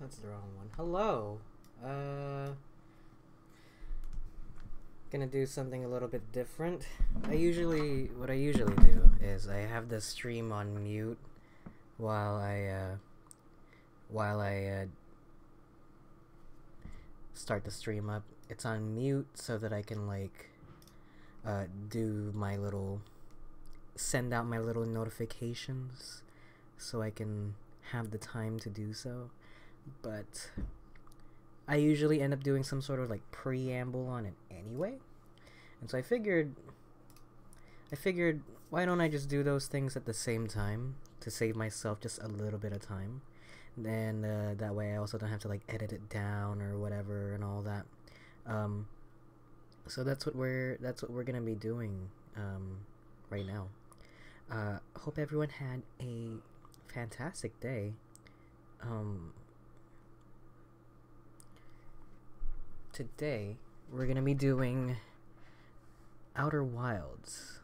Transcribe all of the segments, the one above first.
That's the wrong one. Hello. Gonna do something a little bit different. What I usually do is I have the stream on mute while I start the stream up. It's on mute so that I can do my little, send out my little notifications so I can have the time to do so. But I usually end up doing some sort of preamble on it anyway. And so I figured why don't I just do those things at the same time to save myself just a little bit of time. Then that way I also don't have to edit it down or whatever and all that. So that's what we're gonna be doing right now. Hope everyone had a fantastic day. Today we're gonna be doing Outer Wilds.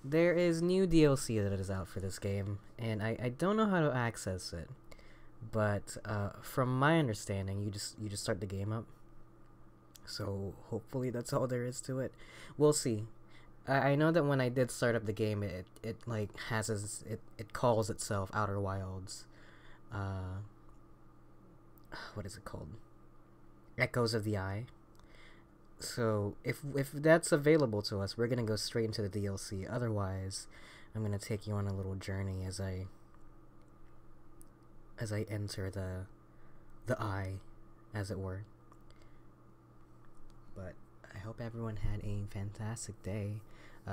There is new DLC that is out for this game, and I don't know how to access it, but from my understanding, you just start the game up. So hopefully that's all there is to it. We'll see. I know that when I did start up the game, it calls itself Outer Wilds. What is it called? Echoes of the Eye. So if that's available to us, we're gonna go straight into the DLC. Otherwise, I'm gonna take you on a little journey as I enter the eye, as it were. But I hope everyone had a fantastic day.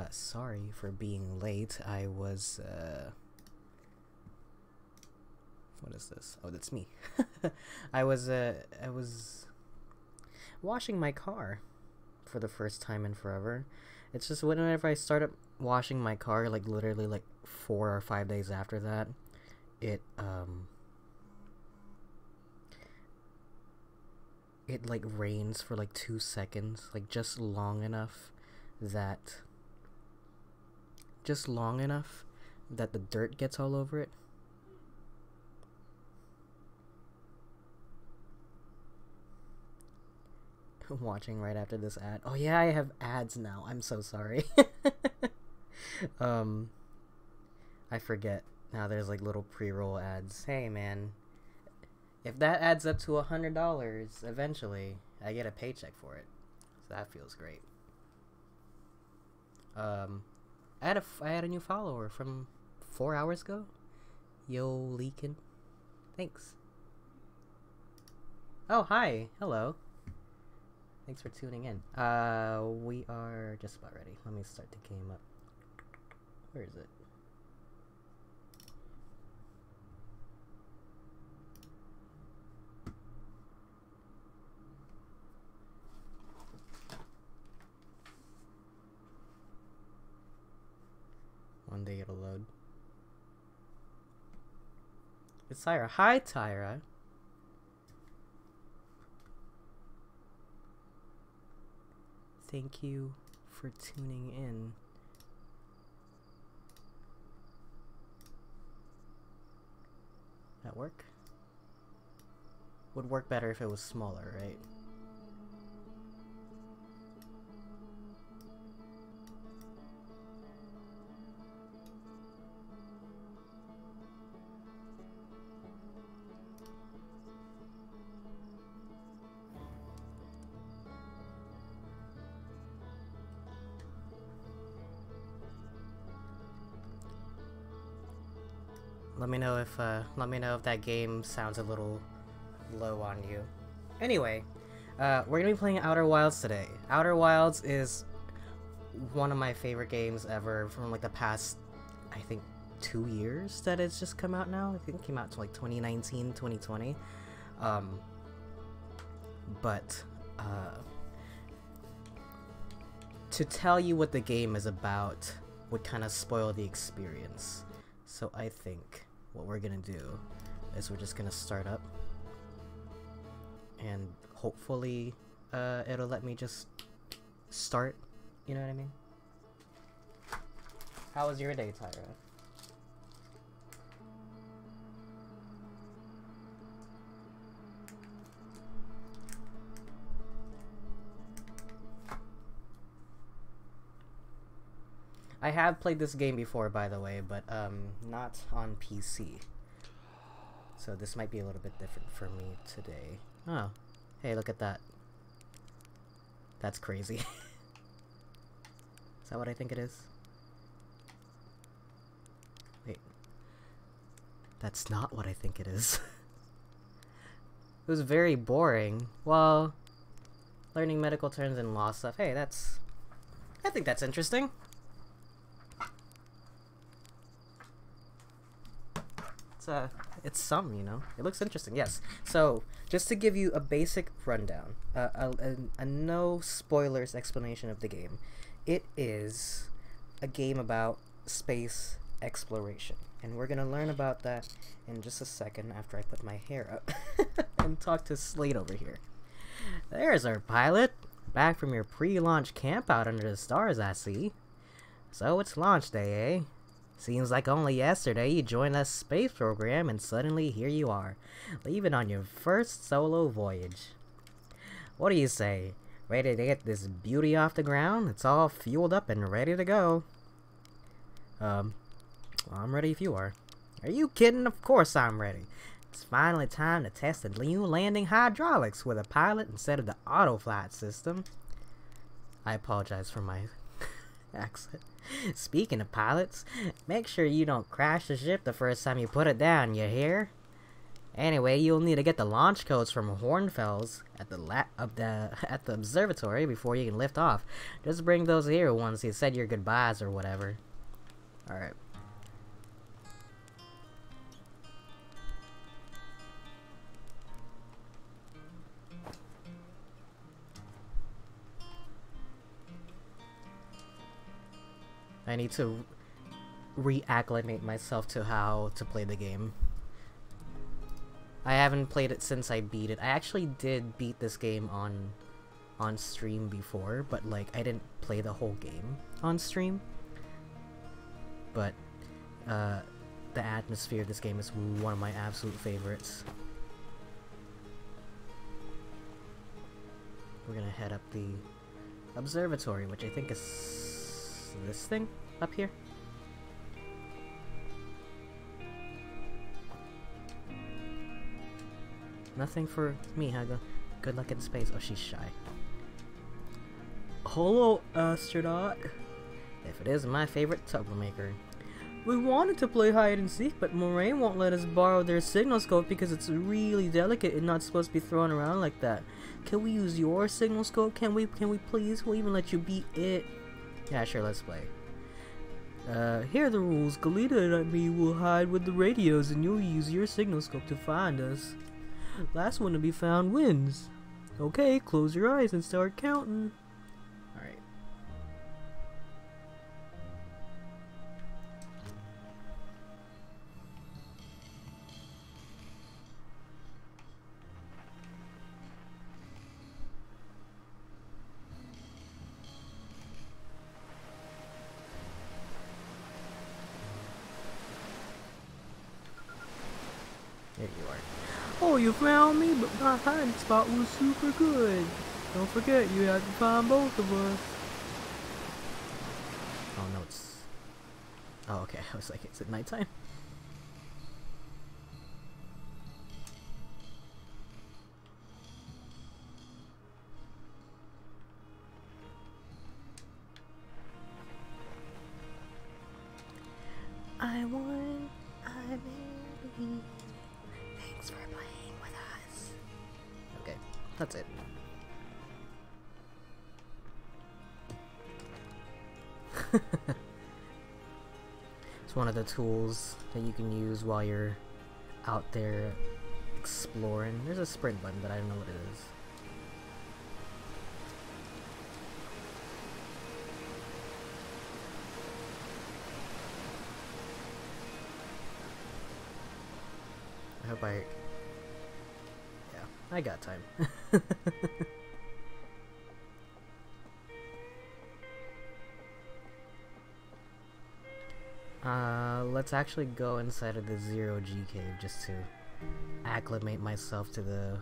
Sorry for being late. I was what is this? Oh, that's me. I was washing my car for the first time in forever. It's just whenever I start up washing my car, literally 4 or 5 days after that, it rains for 2 seconds, just long enough that the dirt gets all over it. Watching right after this ad. Oh yeah, I have ads now. I'm so sorry. I forget. Now there's little pre-roll ads. Hey man, if that adds up to $100, eventually I get a paycheck for it. So that feels great. I had a new follower from 4 hours ago. Yo, Leakin. Thanks. Oh hi, hello. Thanks for tuning in. We are just about ready. Let me start the game up. Where is it? One day it'll load. It's Tyra. Hi, Tyra. Thank you for tuning in. That work? Would work better if it was smaller, right? Let me know if that game sounds a little low on you. Anyway, we're gonna be playing Outer Wilds today. Outer Wilds is one of my favorite games ever from the past, I think, 2 years that it's just come out now. I think it came out to 2019, 2020. But to tell you what the game is about would kind of spoil the experience. So I think what we're gonna do is we're just gonna start up, and hopefully it'll let me just start, you know what I mean? How was your day, Tyra? I have played this game before, by the way, but not on PC. So this might be a little bit different for me today. Oh, hey, look at that. That's crazy. Is that what I think it is? Wait. That's not what I think it is. It was very boring. Well, learning medical terms and law stuff. Hey, that's... I think that's interesting. It's some, you know. It looks interesting, yes. So, just to give you a basic rundown, a no spoilers explanation of the game. It is a game about space exploration, and we're gonna learn about that in just a second after I put my hair up and talk to Slate over here. There's our pilot, back from your pre-launch camp out under the stars, I see. So it's launch day, eh? Seems like only yesterday you joined a space program and suddenly here you are, leaving on your first solo voyage. What do you say? Ready to get this beauty off the ground? It's all fueled up and ready to go. Well, I'm ready if you are. Are you kidding? Of course I'm ready. It's finally time to test the new landing hydraulics with a pilot instead of the auto-flight system. I apologize for my accent. Speaking of pilots, make sure you don't crash the ship the first time you put it down, you hear? Anyway, you'll need to get the launch codes from Hornfels at the observatory before you can lift off. Just bring those here once you said your goodbyes or whatever. Alright. I need to reacclimate myself to how to play the game. I haven't played it since I beat it. I actually did beat this game on stream before, but like I didn't play the whole game on stream. But the atmosphere of this game is one of my absolute favorites. We're gonna head up the observatory, which I think is this thing up here. Nothing for me, huh? Good luck in space. Oh, she's shy. Hello, astronaut. If it isn't my favorite troublemaker. We wanted to play hide and seek, but Moraine won't let us borrow their signal scope because it's really delicate and not supposed to be thrown around like that. Can we use your signal scope? Can we please? We'll even let you beat it. Yeah, sure, let's play. Here are the rules. Galita and me will hide with the radios and you'll use your signal scope to find us. Last one to be found wins. Okay, close your eyes and start counting. Alright. There you are. Oh, you found me, but my hiding spot was super good. Don't forget, you have to find both of us. Oh no, it's... Oh, okay, I was like, is it nighttime? I won, I made. Thanks for playing with us. Okay, that's it. It's one of the tools that you can use while you're out there exploring. There's a sprint button, but I don't know what it is. I hope yeah, I got time. Let's actually go inside of the Zero G cave just to acclimate myself to the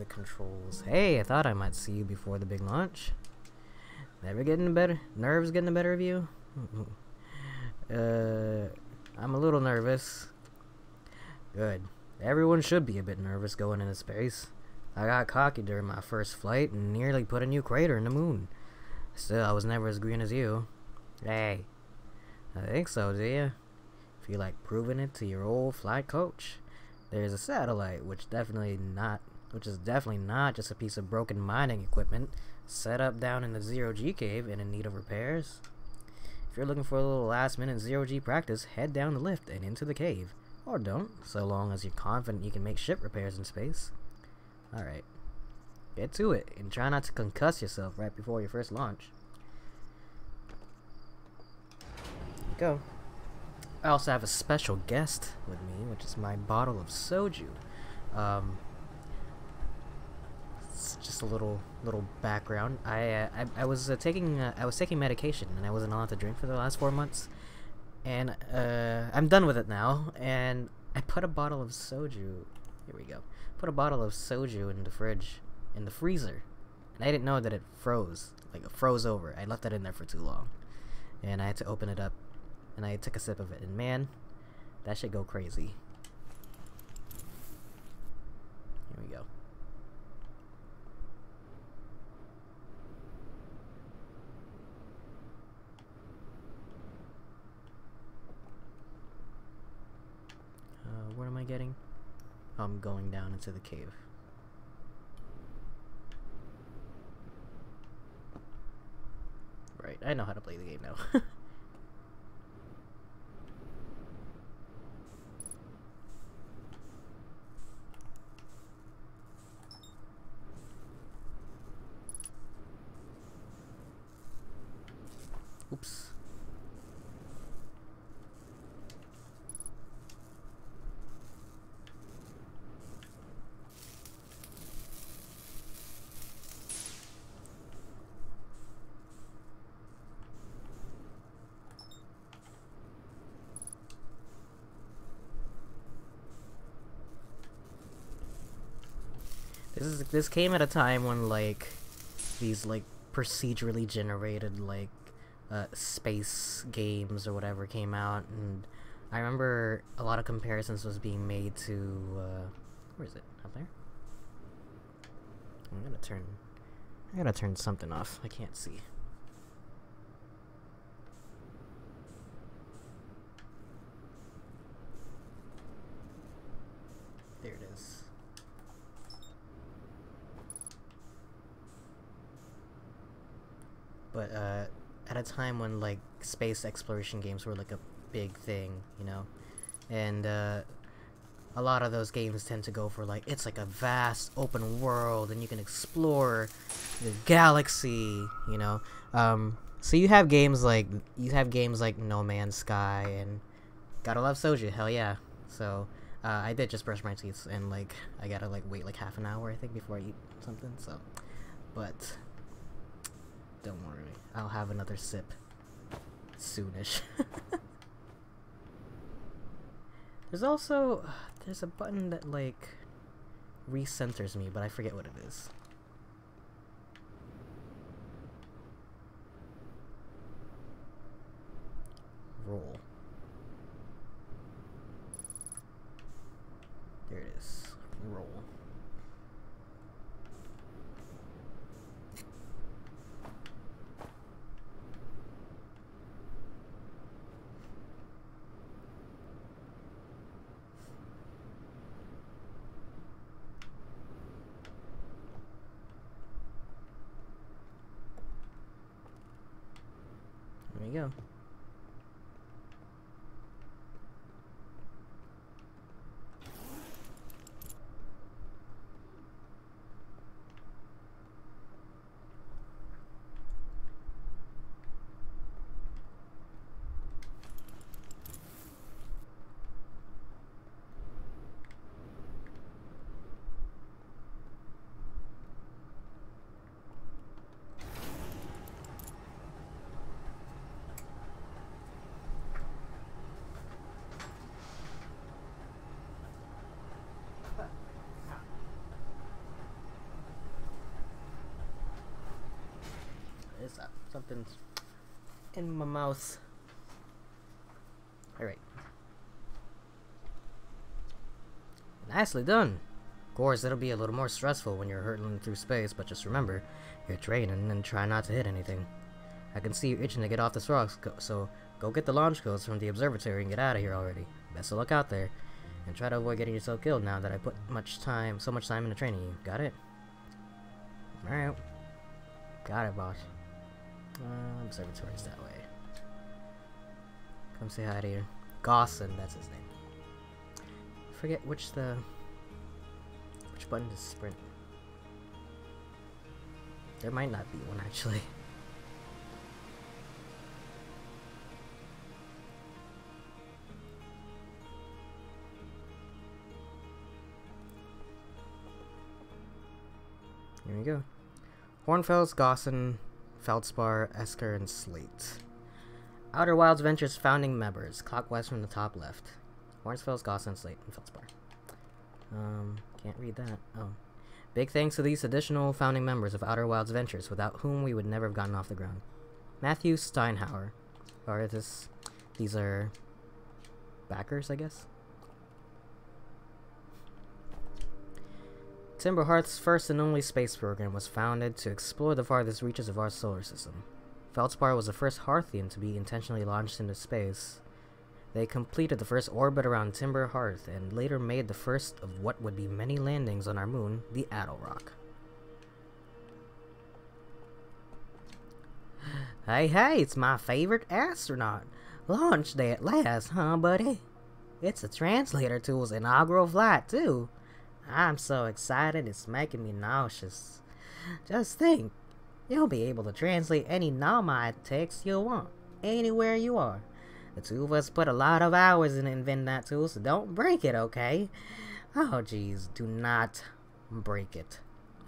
controls. Hey, I thought I might see you before the big launch. Never getting better. Nerves getting the better of you? I'm a little nervous. Good. Everyone should be a bit nervous going into space. I got cocky during my first flight and nearly put a new crater in the moon. Still, I was never as green as you. Hey. I think so, do you? Feel like proving it to your old flight coach? There's a satellite, which is definitely not just a piece of broken mining equipment set up down in the Zero-G cave and in need of repairs. If you're looking for a little last-minute Zero-G practice, head down the lift and into the cave. Or don't, so long as you're confident you can make ship repairs in space. Alright. Get to it, and try not to concuss yourself right before your first launch. Go. I also have a special guest with me, which is my bottle of soju. It's just a little background. I was taking medication, and I wasn't allowed to drink for the last 4 months. And I'm done with it now, and I put a bottle of soju. Here we go. Put a bottle of soju in the freezer, and I didn't know that it froze. Like, it froze over. I left that in there for too long, and I had to open it up, and I took a sip of it, and man, that should go crazy. Here we go. What am I getting? I'm going down into the cave. Right, I know how to play the game now. Oops. This came at a time when, like, these, like, procedurally generated, like, space games or whatever came out, and I remember a lot of comparisons was being made to, where is it? Up there? I gotta turn something off. I can't see. There it is. But at a time when, like, space exploration games were like a big thing, you know, and a lot of those games tend to go for, like, it's like a vast open world and you can explore the galaxy, you know. So you have games like No Man's Sky and gotta love soju, hell yeah. So I did just brush my teeth, and, like, I gotta, like, wait like half an hour I think before I eat something, so, but don't worry, I'll have another sip soonish. There's a button that, like, recenters me, but I forget what it is. Roll. There it is. Roll. There we go. Something's in my mouth. Alright. Nicely done. Of course, it'll be a little more stressful when you're hurtling through space, but just remember, you're training and try not to hit anything. I can see you itching to get off this rock, so go get the launch codes from the observatory and get out of here already. Best of luck out there, and try to avoid getting yourself killed now that I put so much time into training you. Got it? Alright. Got it, boss. Observatory's that way. Come say hi to you. Gosson, that's his name. Forget which button to sprint. There might not be one, actually. Here we go. Hornfels, Gosson, Feldspar, Esker, and Slate. Outer Wilds Ventures founding members, clockwise from the top left. Hornfels, Gosson, Slate, and Feldspar. Can't read that. Oh. Big thanks to these additional founding members of Outer Wilds Ventures, without whom we would never have gotten off the ground. Matthew Steinhauer. These are backers, I guess? Timberhearth's first and only space program was founded to explore the farthest reaches of our solar system. Feldspar was the first Hearthian to be intentionally launched into space. They completed the first orbit around Timberhearth and later made the first of what would be many landings on our moon, the Attlerock. Hey, it's my favorite astronaut. Launch day at last, huh, buddy? It's the translator tool's inaugural flight, too. I'm so excited it's making me nauseous. Just think, you'll be able to translate any Nomai text you want, anywhere you are. The two of us put a lot of hours in inventing that tool, so don't break it, okay? Oh, jeez, do not break it.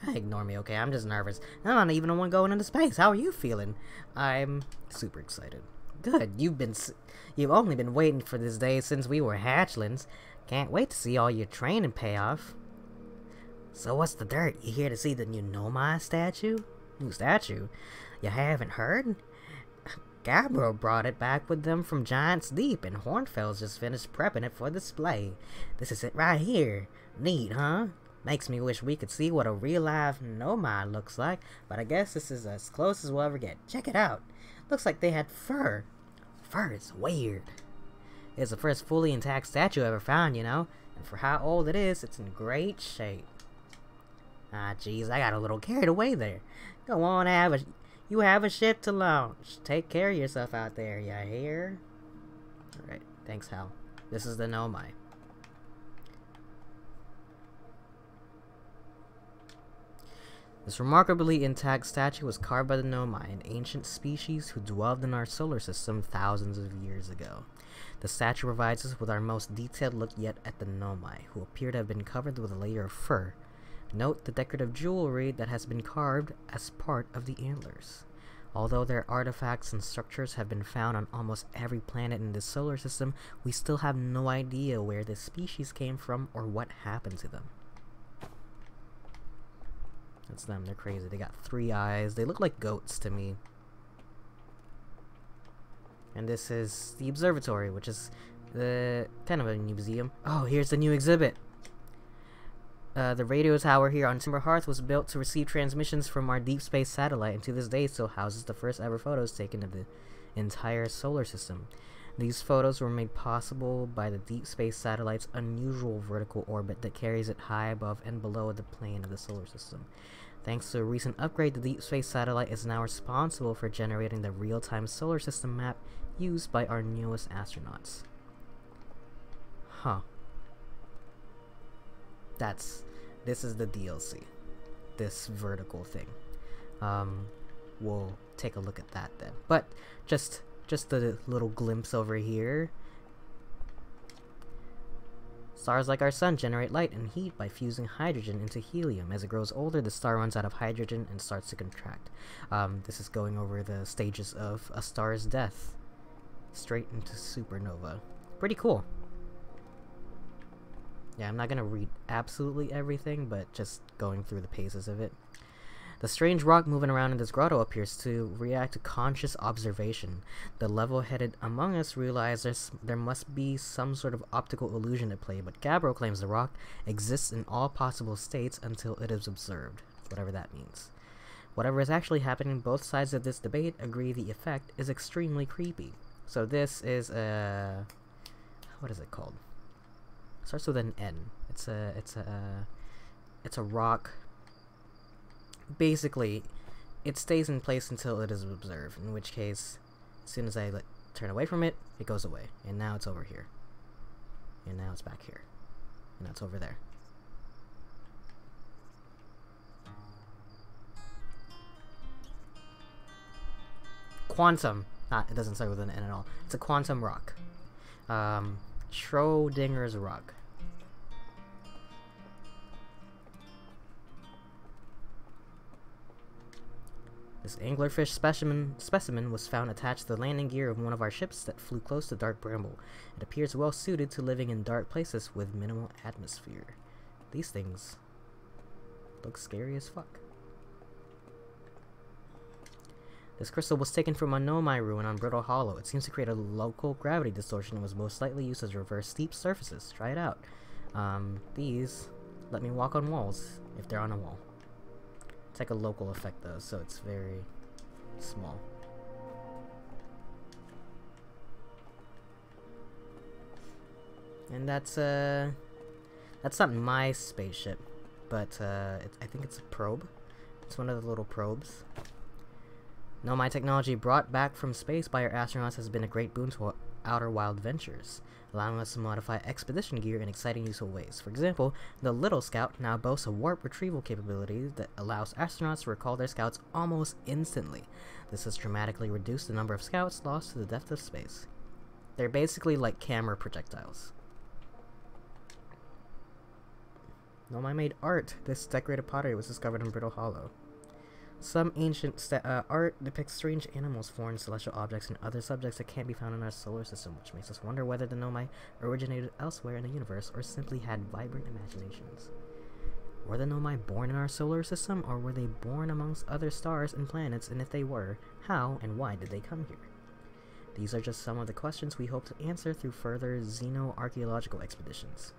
Ignore me, okay? I'm just nervous. I'm not even the one going into space. How are you feeling? I'm super excited. Good, you've only been waiting for this day since we were hatchlings. Can't wait to see all your training pay off. So what's the dirt? You here to see the new Nomai statue? New statue? You haven't heard? Gabbro brought it back with them from Giant's Deep, and Hornfels just finished prepping it for display. This is it right here. Neat, huh? Makes me wish we could see what a real-life Nomai looks like, but I guess this is as close as we'll ever get. Check it out. Looks like they had fur. Fur is weird. It's the first fully intact statue ever found, you know? And for how old it is, it's in great shape. Ah, jeez, I got a little carried away there. Go on, you have a ship to launch. Take care of yourself out there, you hear? Alright, thanks, Hal. This is the Nomai. This remarkably intact statue was carved by the Nomai, an ancient species who dwelled in our solar system thousands of years ago. The statue provides us with our most detailed look yet at the Nomai, who appear to have been covered with a layer of fur. Note the decorative jewelry that has been carved as part of the antlers. Although their artifacts and structures have been found on almost every planet in this solar system, we still have no idea where this species came from or what happened to them. That's them, they're crazy. They got 3 eyes. They look like goats to me. And this is the observatory, which is the kind of a museum. Oh, here's the new exhibit. The radio tower here on Timberhearth was built to receive transmissions from our deep space satellite, and to this day still houses the first ever photos taken of the entire solar system. These photos were made possible by the deep space satellite's unusual vertical orbit that carries it high above and below the plane of the solar system. Thanks to a recent upgrade, the deep space satellite is now responsible for generating the real-time solar system map used by our newest astronauts. Huh. This is the DLC. This vertical thing. We'll take a look at that then. But just a little glimpse over here. Stars like our sun generate light and heat by fusing hydrogen into helium. As it grows older, the star runs out of hydrogen and starts to contract. This is going over the stages of a star's death. Straight into supernova. Pretty cool. Yeah, I'm not gonna read absolutely everything, but just going through the paces of it. The strange rock moving around in this grotto appears to react to conscious observation. The level-headed among us realize there must be some sort of optical illusion at play, but Gabbro claims the rock exists in all possible states until it is observed, whatever that means. Whatever is actually happening, both sides of this debate agree the effect is extremely creepy. So this is a... what is it called? It starts with an N. It's a rock. Basically, it stays in place until it is observed, in which case, as soon as I turn away from it, it goes away. And now it's over here. And now it's back here. And now it's over there. Quantum. It doesn't start with an N at all. It's a quantum rock. Schrodinger's rock. This anglerfish specimen was found attached to the landing gear of one of our ships that flew close to Dark Bramble. It appears well suited to living in dark places with minimal atmosphere. These things look scary as fuck. This crystal was taken from a Nomai ruin on Brittle Hollow. It seems to create a local gravity distortion and was most likely used to reverse steep surfaces. Try it out. These let me walk on walls if they're on a wall. It's like a local effect though, so it's very small. And that's not my spaceship, but I think it's a probe. It's one of the little probes. Nomai technology brought back from space by our astronauts has been a great boon to Outer Wild ventures, allowing us to modify expedition gear in exciting, useful ways. For example, the Little Scout now boasts a warp retrieval capability that allows astronauts to recall their scouts almost instantly. This has dramatically reduced the number of scouts lost to the depth of space. They're basically like camera projectiles. Nomai made art. This decorated pottery was discovered in Brittle Hollow. Some ancient art depicts strange animals, foreign celestial objects, and other subjects that can't be found in our solar system, which makes us wonder whether the Nomai originated elsewhere in the universe or simply had vibrant imaginations. Were the Nomai born in our solar system, or were they born amongst other stars and planets, and if they were, how and why did they come here? These are just some of the questions we hope to answer through further xenoarchaeological expeditions.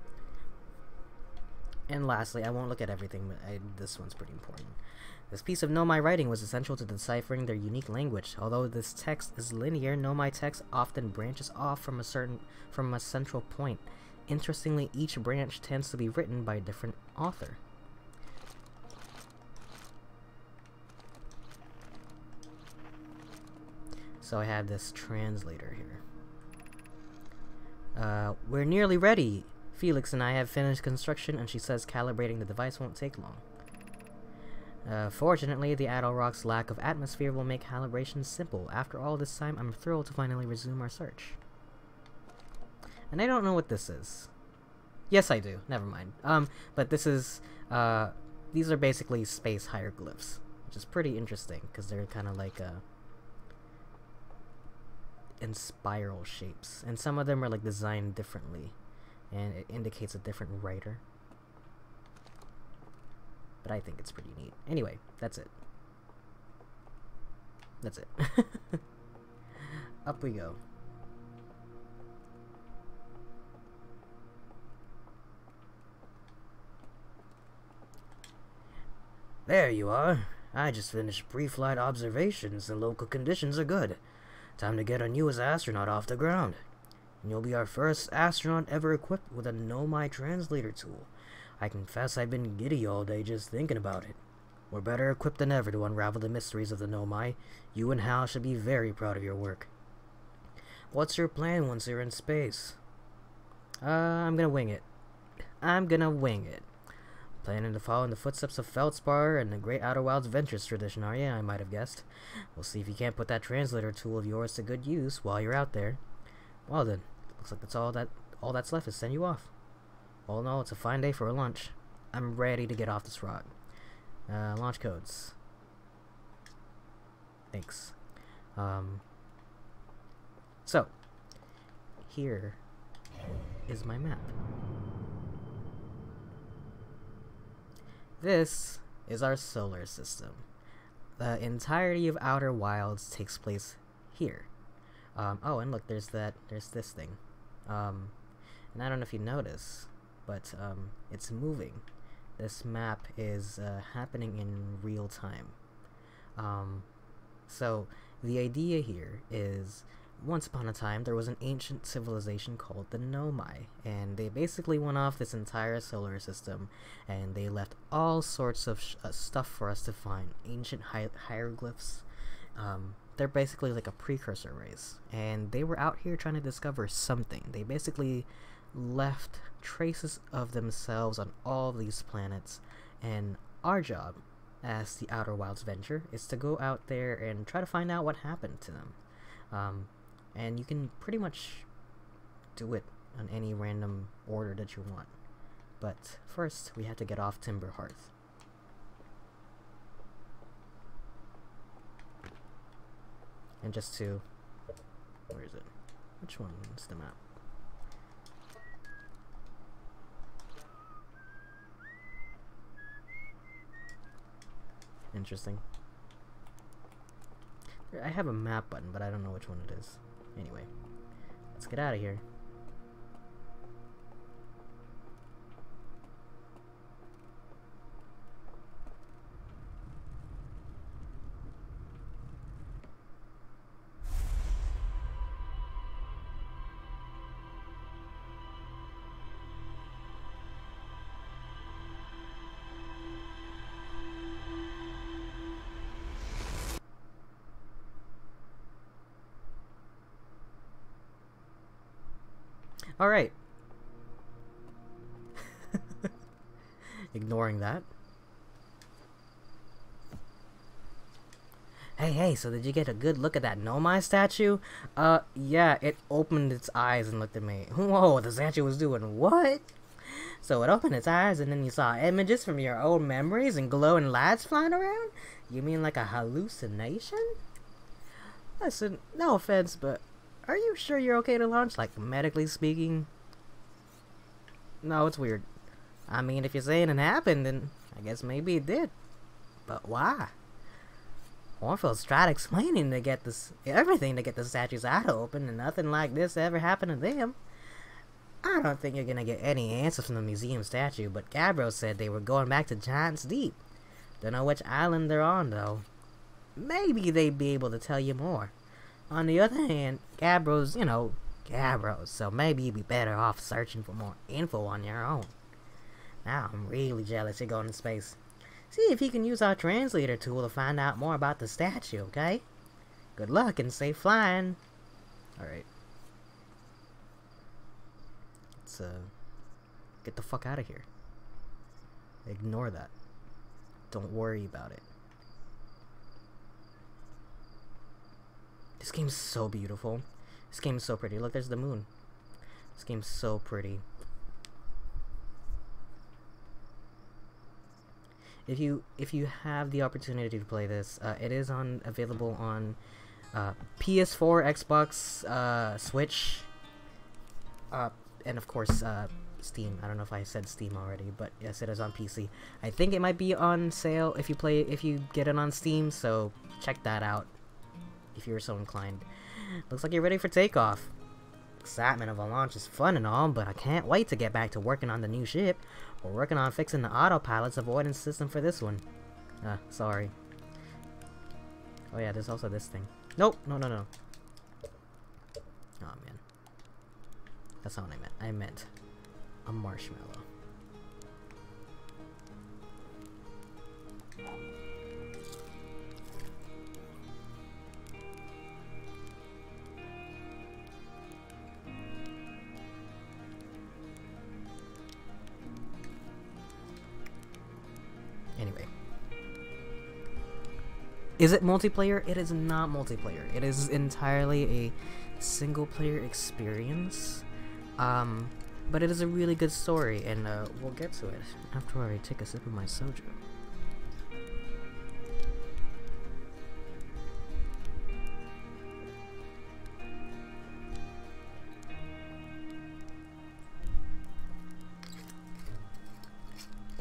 And lastly, I won't look at everything, but this one's pretty important. This piece of Nomai writing was essential to deciphering their unique language. Although this text is linear, Nomai text often branches off from a central point. Interestingly, each branch tends to be written by a different author. So I have this translator here. We're nearly ready. Felix and I have finished construction, and she says calibrating the device won't take long. Fortunately, the Adol Rock's lack of atmosphere will make calibration simple. After all this time, I'm thrilled to finally resume our search. And I don't know what this is. Yes, I do. Never mind. But this is, these are basically space hieroglyphs, which is pretty interesting, because they're kind of like, in spiral shapes. And some of them are, like, designed differently, and it indicates a different writer. But I think it's pretty neat. Anyway, that's it. That's it. Up we go. There you are. I just finished pre-flight observations. The local conditions are good. Time to get our newest astronaut off the ground. And you'll be our first astronaut ever equipped with a Nomai translator tool. I confess I've been giddy all day just thinking about it. We're better equipped than ever to unravel the mysteries of the Nomai. You and Hal should be very proud of your work. What's your plan once you're in space? I'm gonna wing it. Planning to follow in the footsteps of Feldspar and the Great Outer Wilds Ventures tradition, are you? I might have guessed. We'll see if you can't put that translator tool of yours to good use while you're out there. Well then, looks like that's all that's left is send you off. All in all, it's a fine day for a lunch. I'm ready to get off this rock. Launch codes. Thanks. So, here is my map. This is our solar system. the entirety of Outer Wilds takes place here. Oh, and look, there's this thing. And I don't know if you notice, but it's moving. This map is happening in real time. So the idea here is, once upon a time there was an ancient civilization called the Nomai, and they basically went off this entire solar system, and they left all sorts of stuff for us to find. Ancient hieroglyphs. They're basically like a precursor race, and they were out here trying to discover something. They basically left traces of themselves on all of these planets, and our job as the Outer Wilds venture is to go out there and try to find out what happened to them. And you can pretty much do it on any random order that you want. But first, we have to get off Timber Hearth. And just to... where is it? Which one is the map? Interesting. I have a map button, but I don't know which one it is. Anyway, let's get out of here. Alright. Ignoring that. Hey, so did you get a good look at that Nomai statue? Yeah, it opened its eyes and looked at me. Whoa, the statue was doing what? So it opened its eyes and then you saw images from your old memories and glowing lights flying around? You mean like a hallucination? Listen, no offense, but are you sure you're okay to launch, like, medically speaking? No, it's weird. I mean, if you're saying it happened, then I guess maybe it did. But why? Orpheus tried explaining to get this everything to get the statue's eye open, and nothing like this ever happened to them. I don't think you're gonna get any answers from the museum statue, but Gabbro said they were going back to Giant's Deep. Don't know which island they're on, though. Maybe they'd be able to tell you more. On the other hand, Gabbro's, Gabbro's, so maybe you'd be better off searching for more info on your own. Now, I'm really jealous you're going to space. See if you can use our translator tool to find out more about the statue, okay? Good luck and safe flying. Alright. Let's, get the fuck out of here. Ignore that. Don't worry about it. This game's so beautiful. This game's so pretty. Look, there's the moon. This game's so pretty. If you have the opportunity to play this, it is available on PS4, Xbox, Switch, and of course Steam. I don't know if I said Steam already, but yes, it is on PC. I think it might be on sale if you get it on Steam. So check that out if you're so inclined. Looks like you're ready for takeoff. Excitement of a launch is fun and all, but I can't wait to get back to working on the new ship. We're working on fixing the autopilot's avoidance system for this one. Sorry. Oh yeah, there's also this thing. Nope, no. Oh man. That's not what I meant. I meant a marshmallow. Anyway. Is it multiplayer? It is not multiplayer. It is entirely a single player experience. But it is a really good story, and we'll get to it after I take a sip of my soju.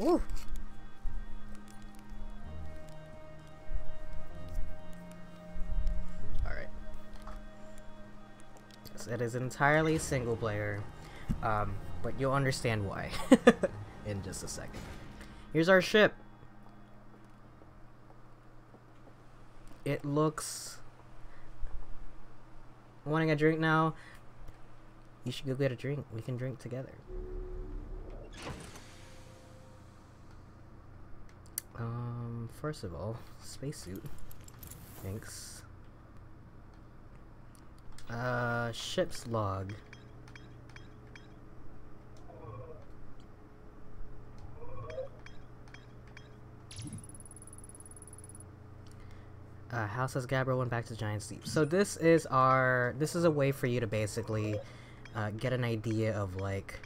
Ooh. Wilds. It is entirely single player, but you'll understand why in just a second. Here's our ship. It looks... Wanting a drink now? You should go get a drink. We can drink together. First of all, spacesuit. Thanks. Ship's log. House as Gabriel went back to Giant Sleep. So this is a way for you to basically get an idea of like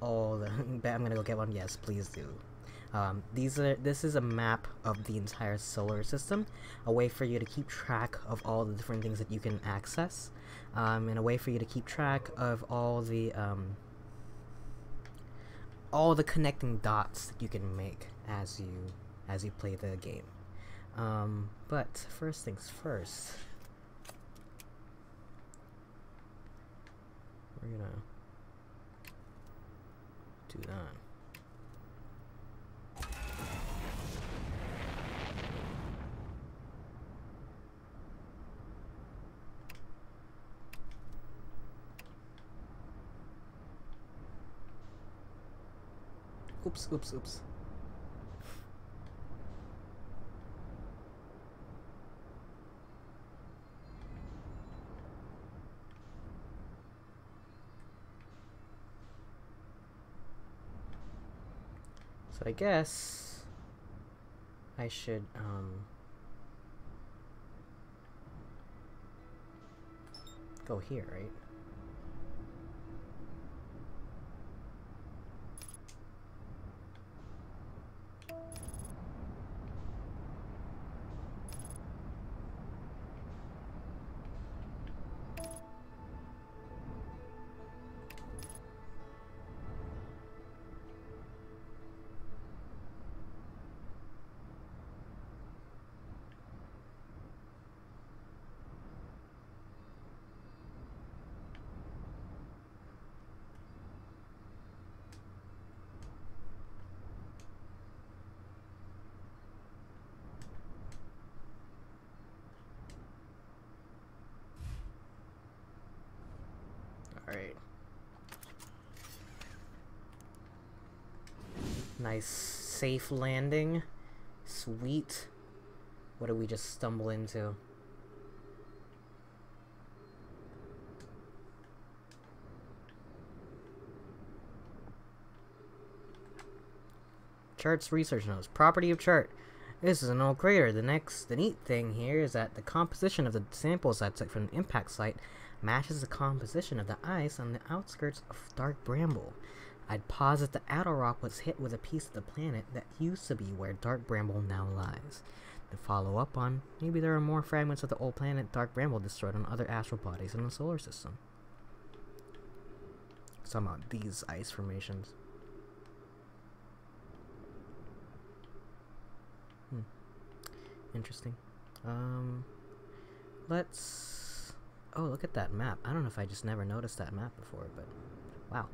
all the I'm gonna go get one. Yes, please do. This is a map of the entire solar system, a way for you to keep track of all the different things that you can access, and a way for you to keep track of all the connecting dots that you can make as you play the game. But first things first, we're gonna do that. Oops, oops, oops. So I guess I should go here, right? Alright. Nice safe landing. Sweet. What did we just stumble into? Chart's research notes. Property of chart. This is an old crater. The neat thing here is that the composition of the samples I took from the impact site matches the composition of the ice on the outskirts of Dark Bramble. I'd posit the outer rock was hit with a piece of the planet that used to be where Dark Bramble now lies. To follow up on, maybe there are more fragments of the old planet Dark Bramble destroyed on other astral bodies in the solar system. Somehow these ice formations. Interesting. Let's... Oh, look at that map. I don't know if I just never noticed that map before, but... Wow.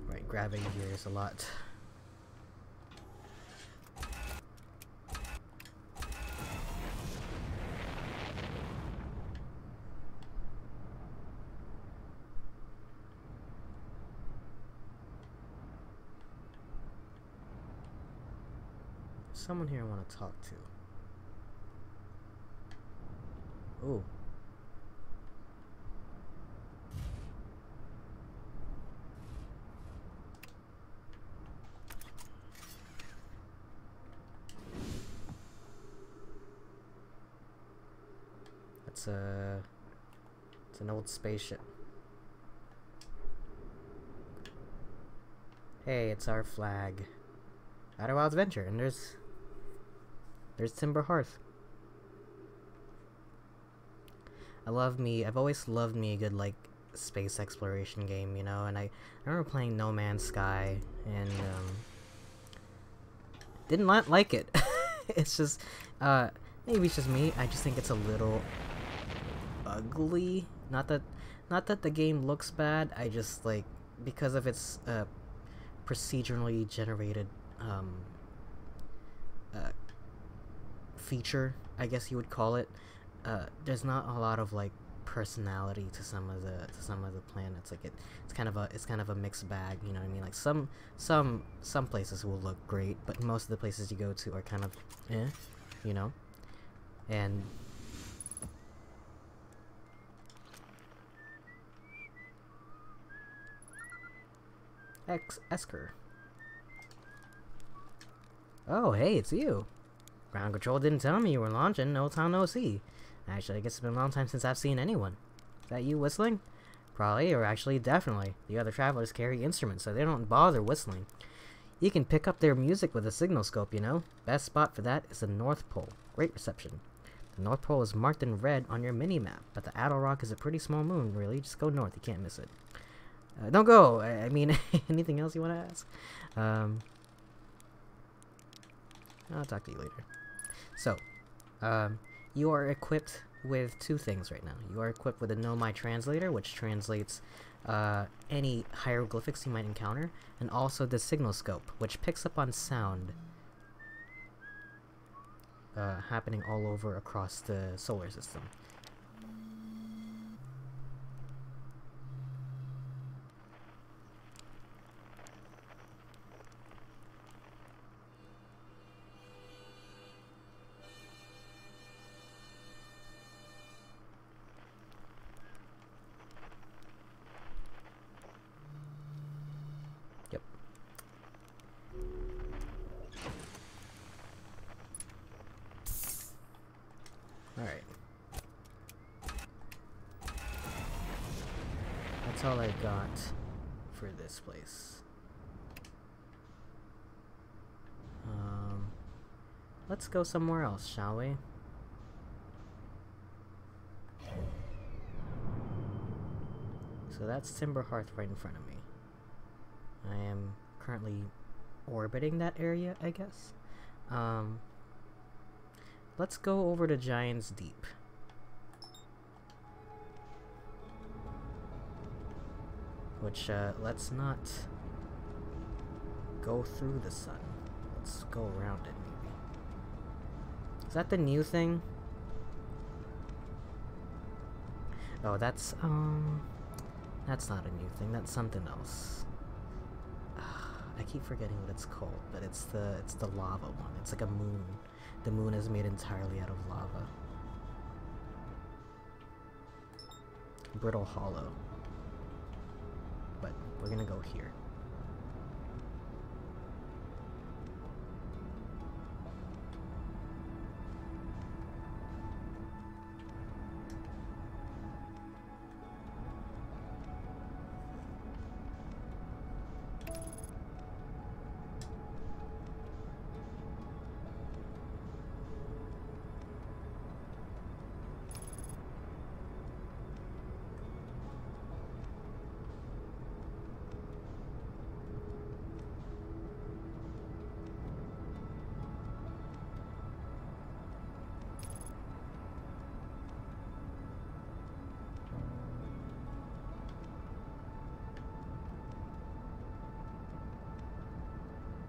Right, gravity here is a lot. Someone here I want to talk to. Ooh. It's an old spaceship. Hey, it's our flag. Outer Wilds Adventure, and there's Timber Hearth. I've always loved me a good, like, space exploration game, you know. And I remember playing No Man's Sky and didn't like it. It's just maybe it's just me. I just think it's a little ugly. Not that the game looks bad. I just like, because of its procedurally generated feature, I guess you would call it. There's not a lot of like personality to some of the planets. Like it's kind of a mixed bag, you know what I mean? Like some places will look great, but most of the places you go to are kind of you know. And Esker. Oh, hey, it's you. Ground Control didn't tell me you were launching. No time no see. Actually, I guess it's been a long time since I've seen anyone. Is that you whistling? Probably, or actually definitely. The other travelers carry instruments, so they don't bother whistling. You can pick up their music with a signal scope, you know? Best spot for that is the North Pole. Great reception. The North Pole is marked in red on your mini-map, but the Adel Rock is a pretty small moon, really. Just go north, you can't miss it. Don't go! I mean, anything else you want to ask? I'll talk to you later. So, you are equipped with two things right now. You are equipped with a Nomai translator, which translates any hieroglyphics you might encounter, and also the signal scope, which picks up on sound happening all over across the solar system. Alright. That's all I got for this place. Let's go somewhere else, shall we? So that's Timber Hearth right in front of me. I am currently orbiting that area, I guess. Let's go over to Giant's Deep. Which, let's not go through the sun. Let's go around it, maybe. Is that the new thing? Oh, that's not a new thing. That's something else. I keep forgetting what it's called, but it's the lava one. It's like a moon. The moon is made entirely out of lava. Brittle Hollow. But we're gonna go here.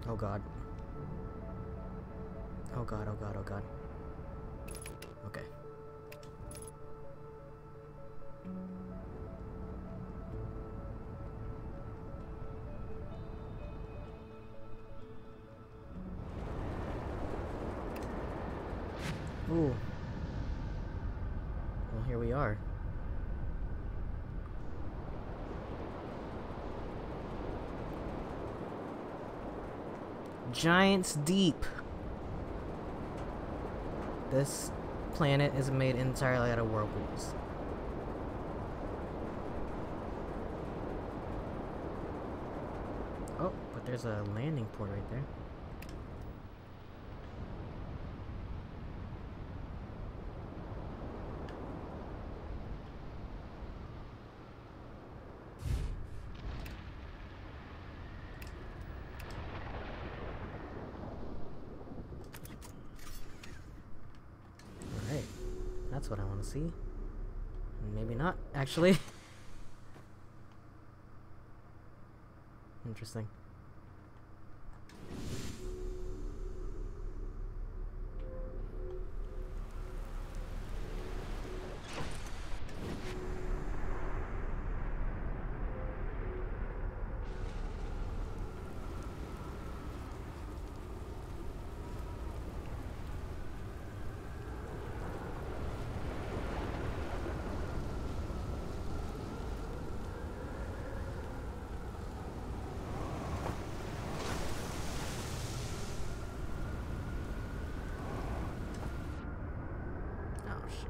Oh god. Oh god, oh god, oh god. Okay. Ooh. Well, here we are. Giant's Deep. This planet is made entirely out of whirlpools. Oh, but there's a landing port right there. That's what I want to see. Maybe not, actually. Interesting. Oh, shit.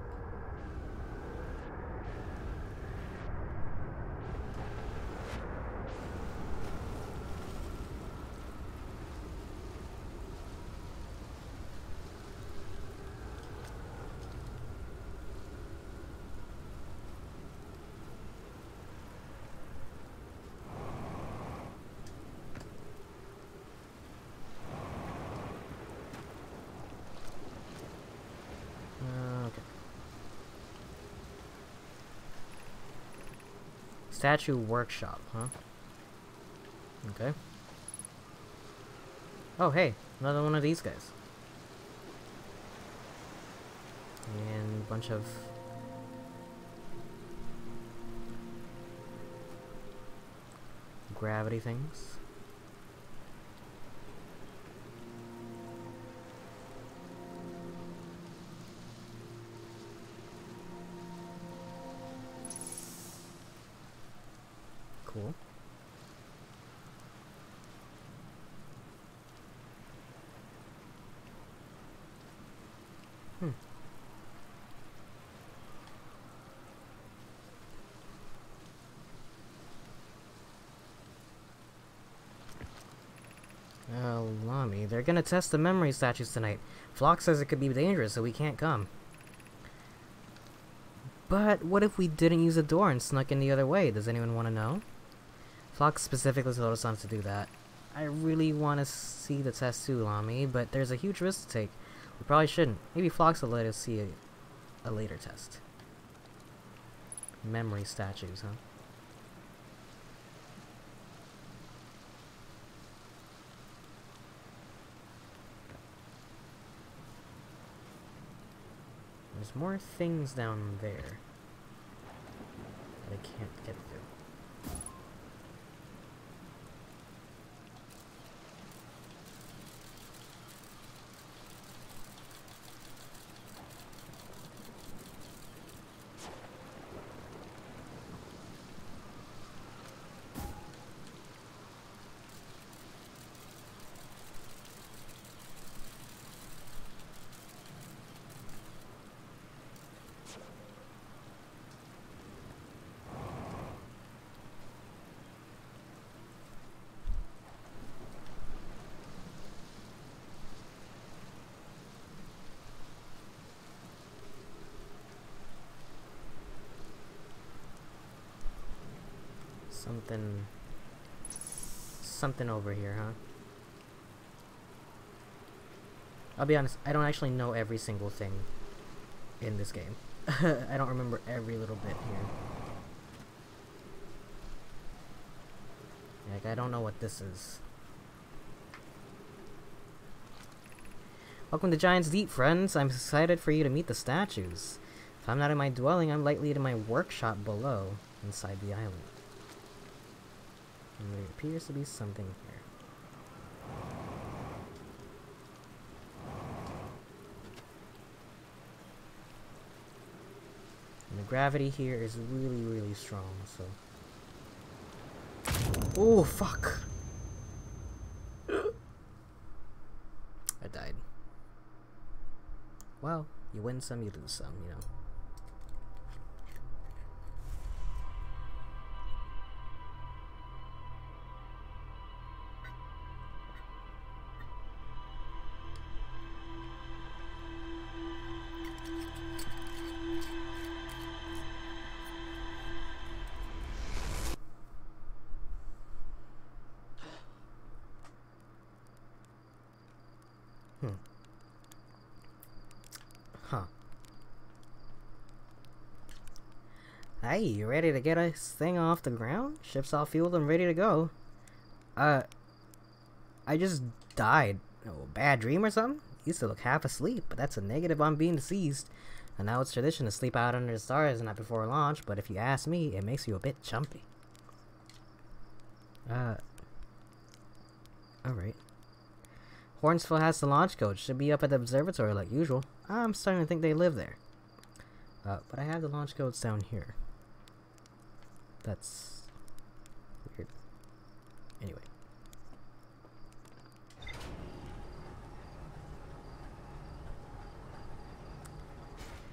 Okay. Statue workshop, huh? Okay. Oh, hey, another one of these guys. And a bunch of gravity things. Cool. Hmm. Lami, they're gonna test the memory statues tonight. Flock says it could be dangerous, so we can't come. But what if we didn't use a door and snuck in the other way? Does anyone want to know? Flock specifically told us not to do that. I really want to see the test too, Lami, but there's a huge risk to take. We probably shouldn't. Maybe Flox will let us see a later test. Memory statues, huh? There's more things down there that I can't get through. Something over here, huh? I'll be honest, I don't actually know every single thing in this game. I don't remember every little bit here. Like, I don't know what this is. Welcome to Giant's Deep, friends. I'm excited for you to meet the statues. If I'm not in my dwelling, I'm likely in my workshop below, inside the island. And there appears to be something here. And the gravity here is really, really strong, so... Oh, fuck! I died. Well, you win some, you lose some, you know. Huh. Hey, you ready to get this thing off the ground? Ship's all fueled and ready to go. I just died. Oh, bad dream or something? Used to look half asleep, but that's a negative on being deceased. And now it's tradition to sleep out under the stars the night before launch, but if you ask me, it makes you a bit jumpy. Alright. Hornsville has the launch coach. Should be up at the observatory like usual. I'm starting to think they live there. But I have the launch codes down here. That's weird. Anyway.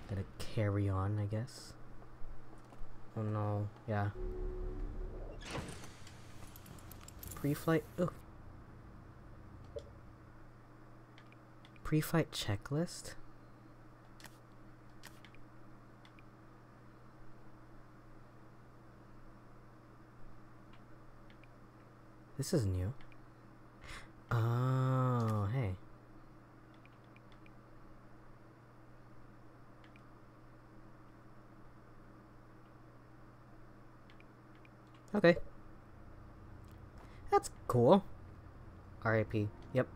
Gotta carry on, I guess. Oh no, yeah. Pre-flight. Ugh. Pre-flight checklist? This is new. Oh, hey. Okay. That's cool. R.I.P. Yep.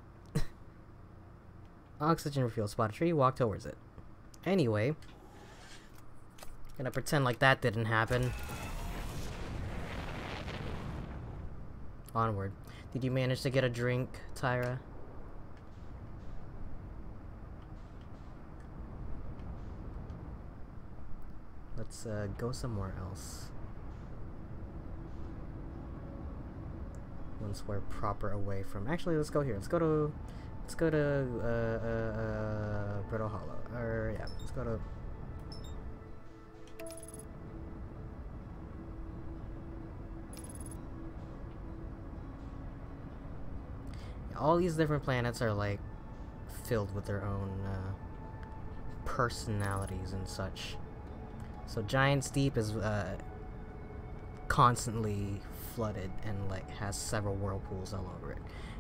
Oxygen refuel. Spot a tree, walk towards it. Anyway. Gonna pretend like that didn't happen. Onward. Did you manage to get a drink, Tyra? Let's go somewhere else. Once we're proper away from. Actually, let's go here. Let's go to Brittle Hollow. Or yeah, let's go to. All these different planets are like filled with their own personalities and such. So Giant's Deep is constantly flooded and like has several whirlpools all over it.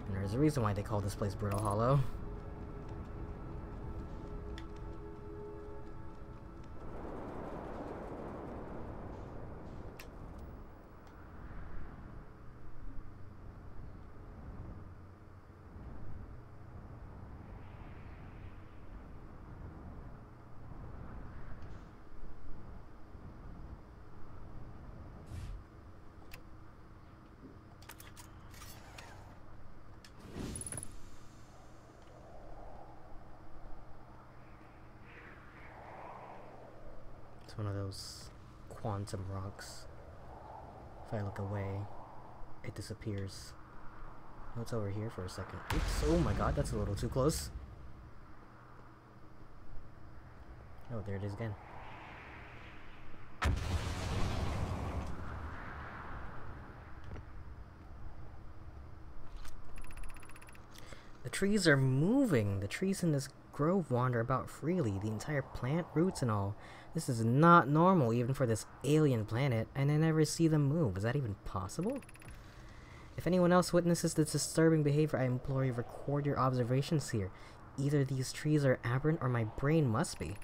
And there's a reason why they call this place Brittle Hollow. It's one of those quantum rocks. If I look away, it disappears. Oh, it's over here for a second. Oops, oh my god, that's a little too close. Oh, there it is again. The trees are moving! The trees in this grove wander about freely, the entire plant, roots and all. This is not normal even for this alien planet, and I never see them move. Is that even possible? If anyone else witnesses this disturbing behavior, I implore you record your observations here. Either these trees are aberrant or my brain must be.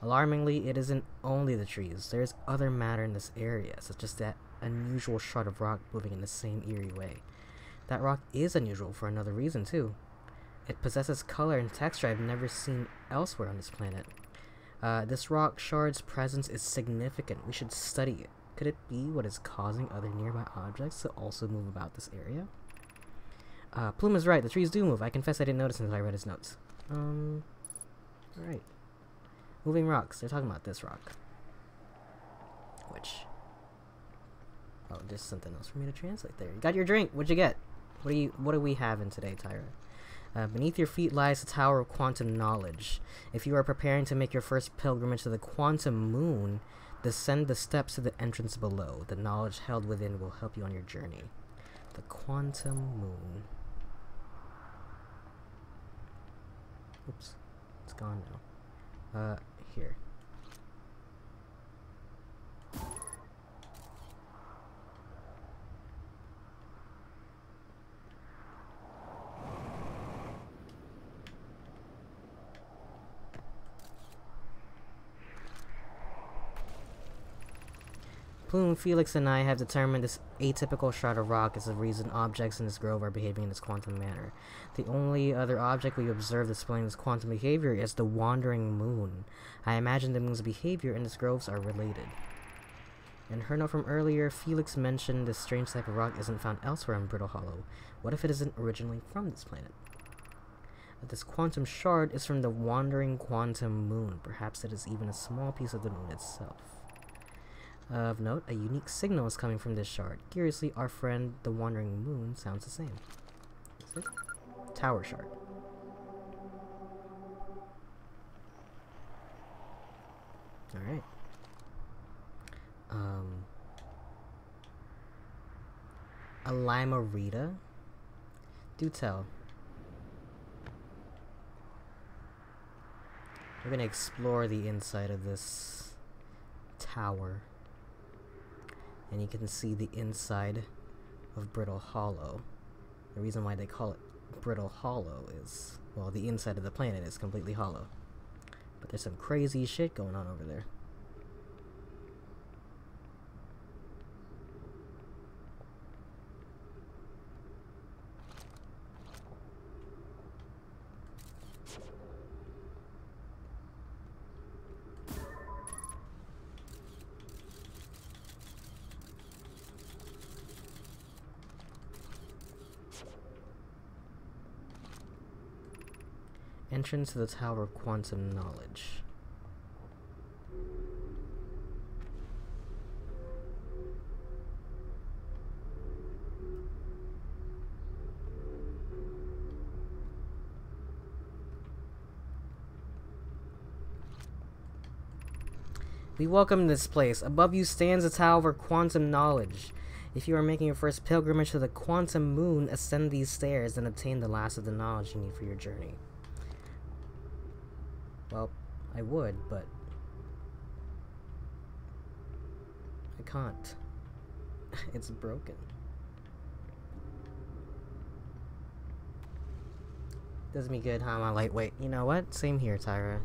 Alarmingly, it isn't only the trees. There is other matter in this area, such as that unusual shard of rock moving in the same eerie way. That rock is unusual for another reason, too. It possesses color and texture I've never seen elsewhere on this planet. This rock shard's presence is significant. We should study it. Could it be what is causing other nearby objects to also move about this area? Plume is right. The trees do move. I confess I didn't notice until I read his notes. Alright. Moving rocks. They're talking about this rock. Which... Oh, there's something else for me to translate there. You got your drink. What'd you get? What do we have in today, Tyra? Beneath your feet lies the Tower of Quantum Knowledge. If you are preparing to make your first pilgrimage to the Quantum Moon, descend the steps to the entrance below. The knowledge held within will help you on your journey. The Quantum Moon. Oops. It's gone now. Here. Plume, Felix, and I have determined this atypical shard of rock is the reason objects in this grove are behaving in this quantum manner. The only other object we observe displaying this quantum behavior is the wandering moon. I imagine the moon's behavior in this groves are related. In her note from earlier, Felix mentioned this strange type of rock isn't found elsewhere in Brittle Hollow. What if it isn't originally from this planet? This quantum shard is from the wandering quantum moon. Perhaps it is even a small piece of the moon itself. Of note, a unique signal is coming from this shard. Curiously, our friend, the wandering moon, sounds the same. Is it? Tower shard. Alright. A Limerita? Do tell. We're gonna explore the inside of this tower. And you can see the inside of Brittle Hollow. The reason why they call it Brittle Hollow is, well, the inside of the planet is completely hollow. But there's some crazy shit going on over there. Entrance to the Tower of Quantum Knowledge. We welcome this place. Above you stands the Tower of Quantum Knowledge. If you are making your first pilgrimage to the Quantum Moon, ascend these stairs and obtain the last of the knowledge you need for your journey. Well, I would, but I can't. It's broken. Does me good, huh, my lightweight? You know what? Same here, Tyra.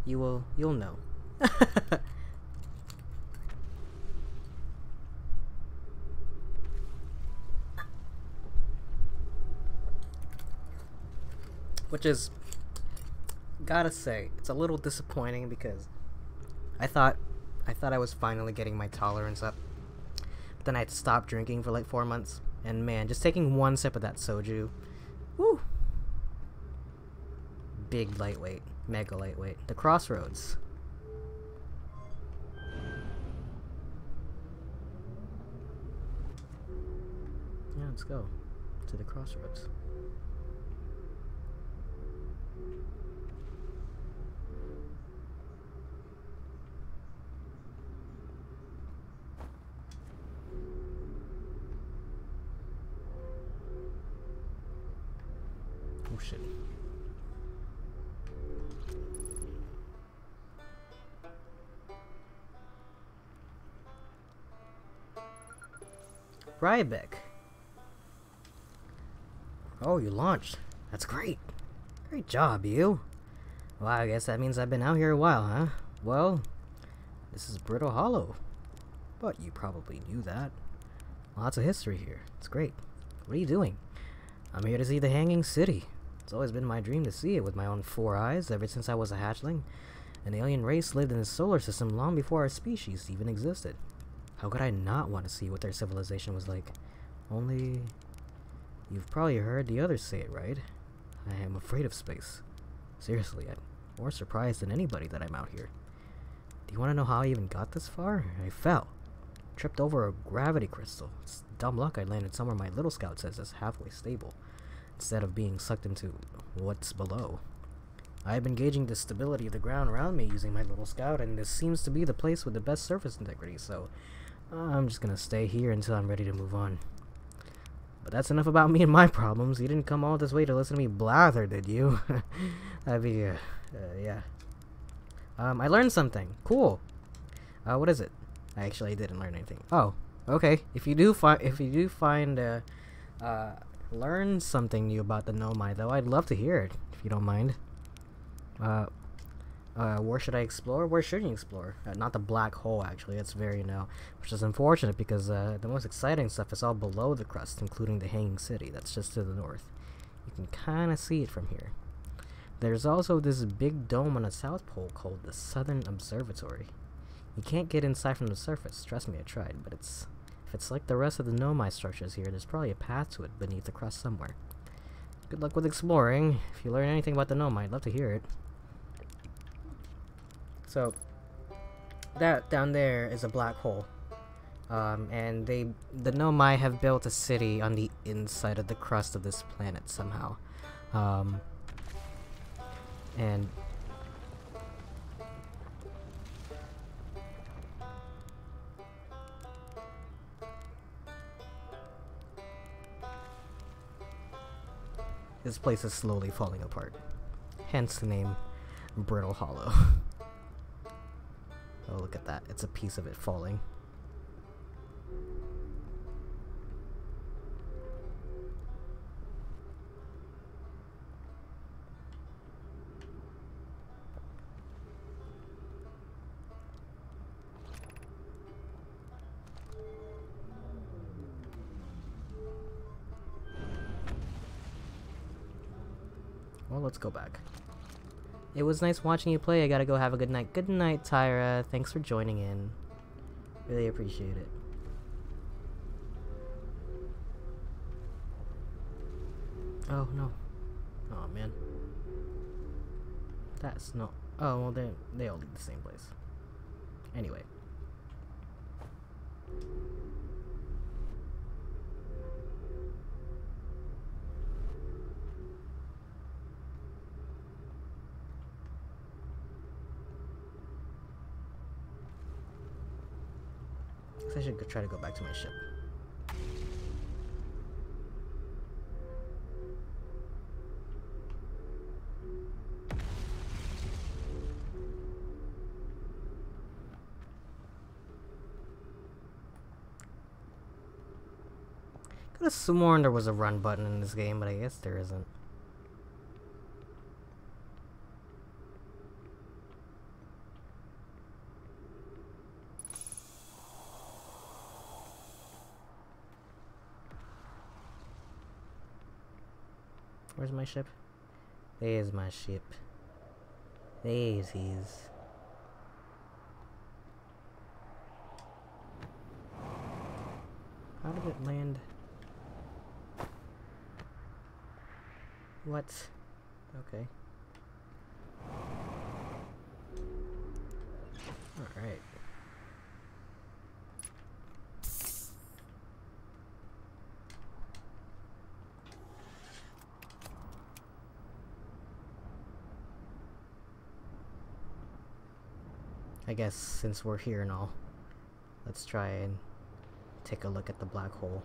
You'll know. Which is, gotta say, it's a little disappointing because I thought I was finally getting my tolerance up. But then I had to stop drinking for like 4 months. And man, just taking one sip of that soju, woo! Big lightweight, mega lightweight. The Crossroads. Yeah, let's go to the Crossroads. Oh shit. Rybeck. Oh, you launched. That's great. Great job, you. Well, I guess that means I've been out here a while, huh? Well, this is Brittle Hollow. But you probably knew that. Lots of history here. It's great. What are you doing? I'm here to see the Hanging City. It's always been my dream to see it with my own 4 eyes ever since I was a hatchling. An alien race lived in the solar system long before our species even existed. How could I not want to see what their civilization was like? Only, you've probably heard the others say it, right? I am afraid of space. Seriously, I'm more surprised than anybody that I'm out here. Do you want to know how I even got this far? I fell. Tripped over a gravity crystal. It's dumb luck I landed somewhere my little scout says is halfway stable, instead of being sucked into what's below. I've been gauging the stability of the ground around me using my little scout, and this seems to be the place with the best surface integrity, so I'm just gonna stay here until I'm ready to move on. But that's enough about me and my problems. You didn't come all this way to listen to me blather, did you? That'd be, yeah. I learned something. Cool. What is it? I didn't learn anything. Oh, okay. If you do learn something new about the Nomai, though, I'd love to hear it, if you don't mind. Where should I explore? Where should you explore? Not the black hole, actually. It's very which is unfortunate because the most exciting stuff is all below the crust, including the Hanging City. That's just to the north. You can kind of see it from here. There's also this big dome on the South Pole called the Southern Observatory. You can't get inside from the surface. Trust me, I tried, but if it's like the rest of the Nomai structures here, there's probably a path to it beneath the crust somewhere. Good luck with exploring. If you learn anything about the Nomai, I'd love to hear it. So, that down there is a black hole. And the Nomai have built a city on the inside of the crust of this planet somehow. And this place is slowly falling apart. Hence the name Brittle Hollow. Oh, look at that. It's a piece of it falling. Well, let's go back. It was nice watching you play. I gotta go have a good night. Good night, Tyra. Thanks for joining in. Really appreciate it. Oh, no. Oh, man. That's no... Oh, well, they all lead the same place. Anyway. I should try to go back to my ship. Could have sworn there was a run button in this game, but I guess there isn't. Where's my ship? There's my ship. There's his. How did it land? What? Okay. Alright. I guess since we're here and all, let's try and take a look at the black hole.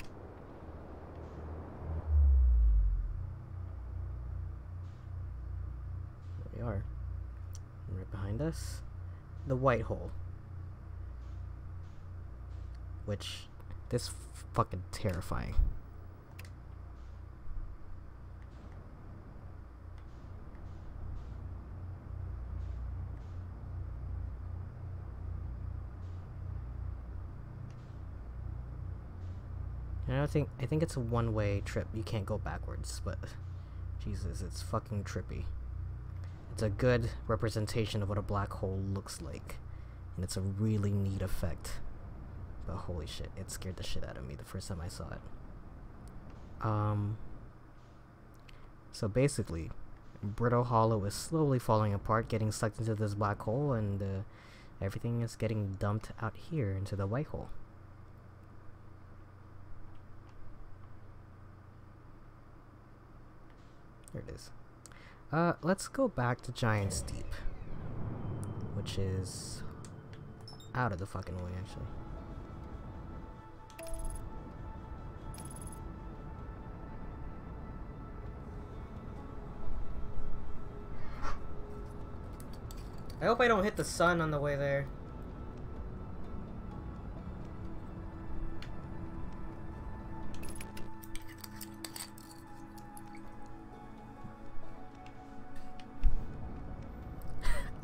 There we are. And right behind us, the white hole. Which, this fucking terrifying. I think it's a one-way trip. You can't go backwards, but Jesus, it's fucking trippy. It's a good representation of what a black hole looks like, and it's a really neat effect. But holy shit, it scared the shit out of me the first time I saw it. So basically, Brittle Hollow is slowly falling apart, getting sucked into this black hole, and everything is getting dumped out here into the white hole. There it is. Let's go back to Giant's Deep, which is out of the fucking way, actually. I hope I don't hit the sun on the way there.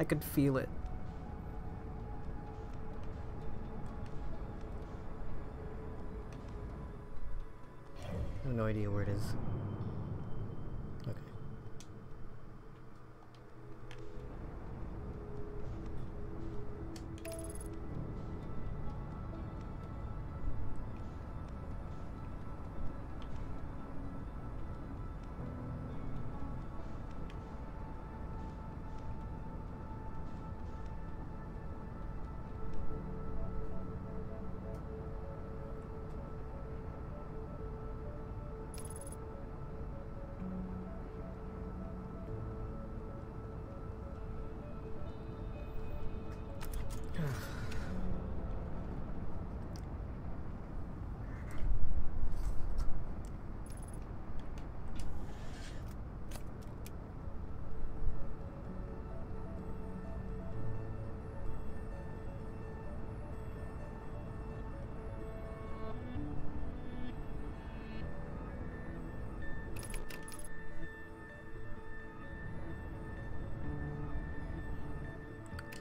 I could feel it. I have no idea where it is. Okay.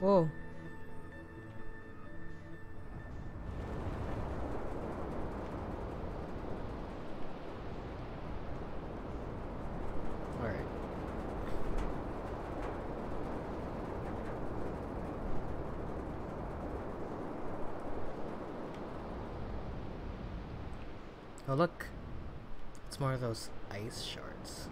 Whoa. Alright. Oh look. It's more of those ice shards.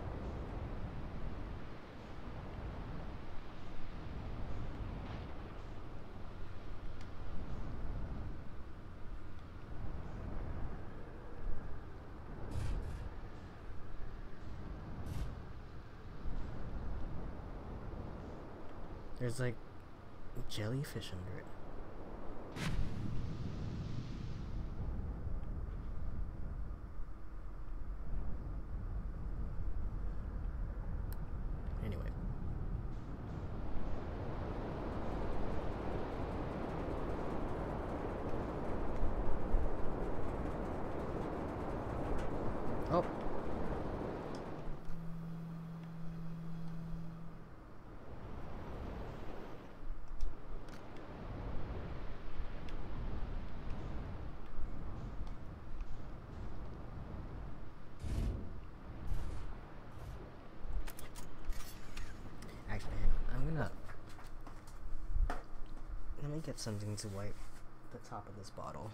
There's like jellyfish under it. Anyway. Oh. Actually, I'm gonna... Let me get something to wipe the top of this bottle.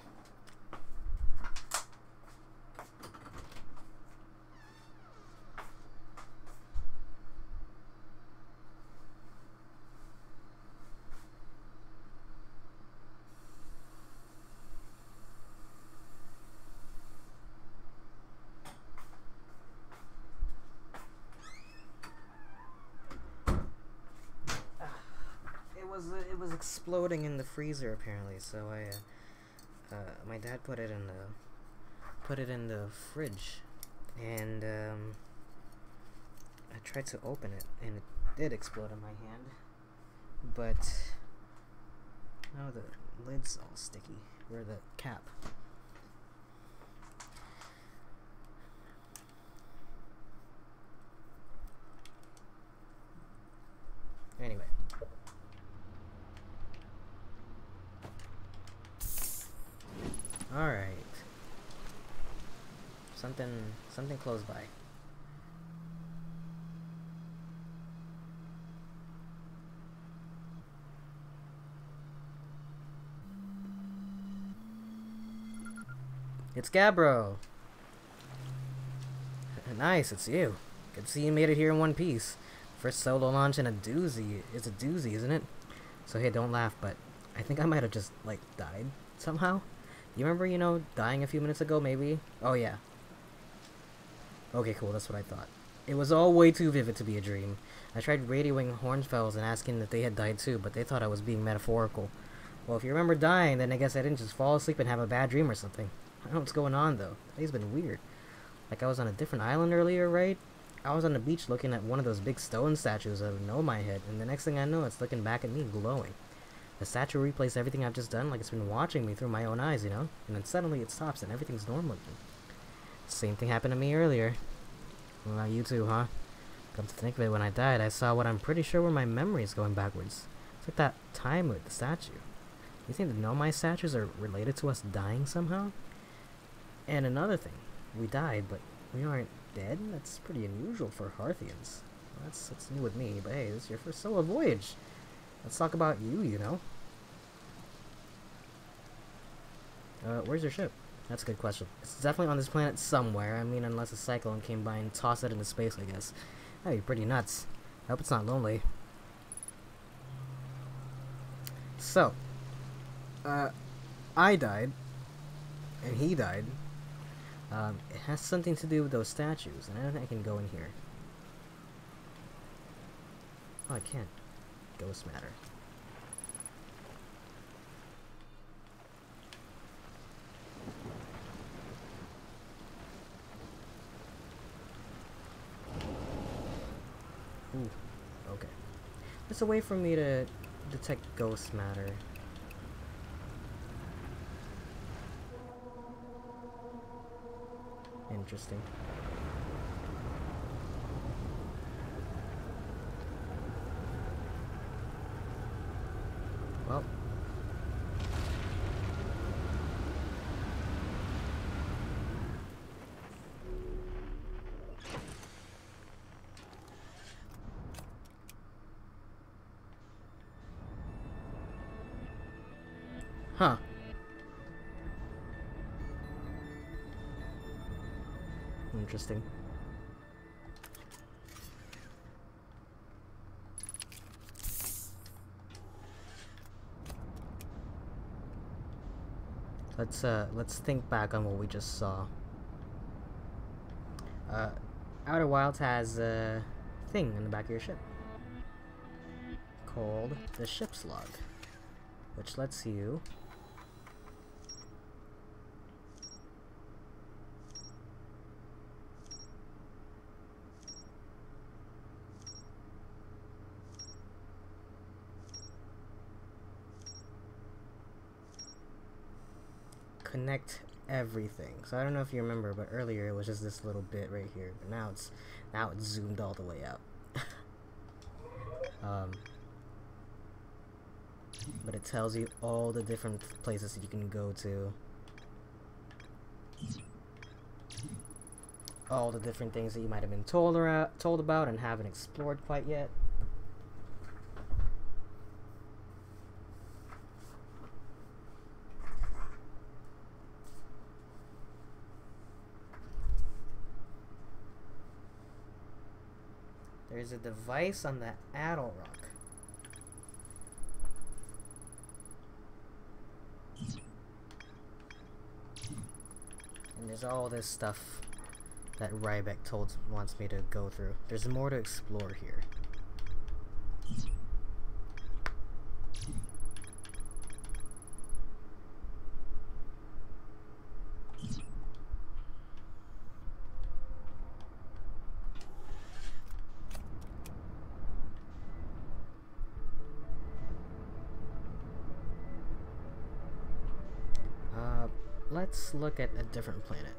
It was exploding in the freezer apparently, so my dad put it in the fridge, and I tried to open it, and it did explode in my hand, but now the lid's all sticky, or the cap. Anyway. Alright. Something close by. It's Gabbro! Nice, it's you. Good to see you made it here in one piece. First solo launch in a doozy. It's a doozy, isn't it? So hey, don't laugh, but I think I might have just, like, died somehow. You remember, you know, dying a few minutes ago, maybe? Oh, yeah. Okay, cool, that's what I thought. It was all way too vivid to be a dream. I tried radioing Hornfells and asking if they had died too, but they thought I was being metaphorical. Well, if you remember dying, then I guess I didn't just fall asleep and have a bad dream or something. I don't know what's going on, though. Today's been weird. Like I was on a different island earlier, right? I was on the beach looking at one of those big stone statues of Nomai Head, and the next thing I know, it's looking back at me, glowing. The statue replays everything I've just done, like it's been watching me through my own eyes, you know? And then suddenly it stops and everything's normal again. Same thing happened to me earlier. Well, you too, huh? Come to think of it, when I died, I saw what I'm pretty sure were my memories going backwards. It's like that time with the statue. You think the Nomai statues are related to us dying somehow? And another thing, we died, but we aren't dead? That's pretty unusual for Hearthians. That's new with me, but hey, this is your first solo voyage. Let's talk about you, you know? Where's your ship? That's a good question. It's definitely on this planet somewhere. I mean, unless a cyclone came by and tossed it into space, I guess. That'd be pretty nuts. I hope it's not lonely. So, I died, and he died. It has something to do with those statues, and I don't think I can go in here. Oh, I can't. Ghost matter. Ooh, okay. There's a way for me to detect ghost matter. Interesting. Well. Huh. Interesting. Let's think back on what we just saw. Outer Wilds has a thing in the back of your ship called the ship's log, which lets you connect everything. So I don't know if you remember, but earlier it was just this little bit right here, but now it's zoomed all the way out. But it tells you all the different places that you can go to, all the different things that you might have been told about and haven't explored quite yet. There's a device on the Adel Rock. And there's all this stuff that Rybeck wants me to go through. There's more to explore here. Let's look at a different planet.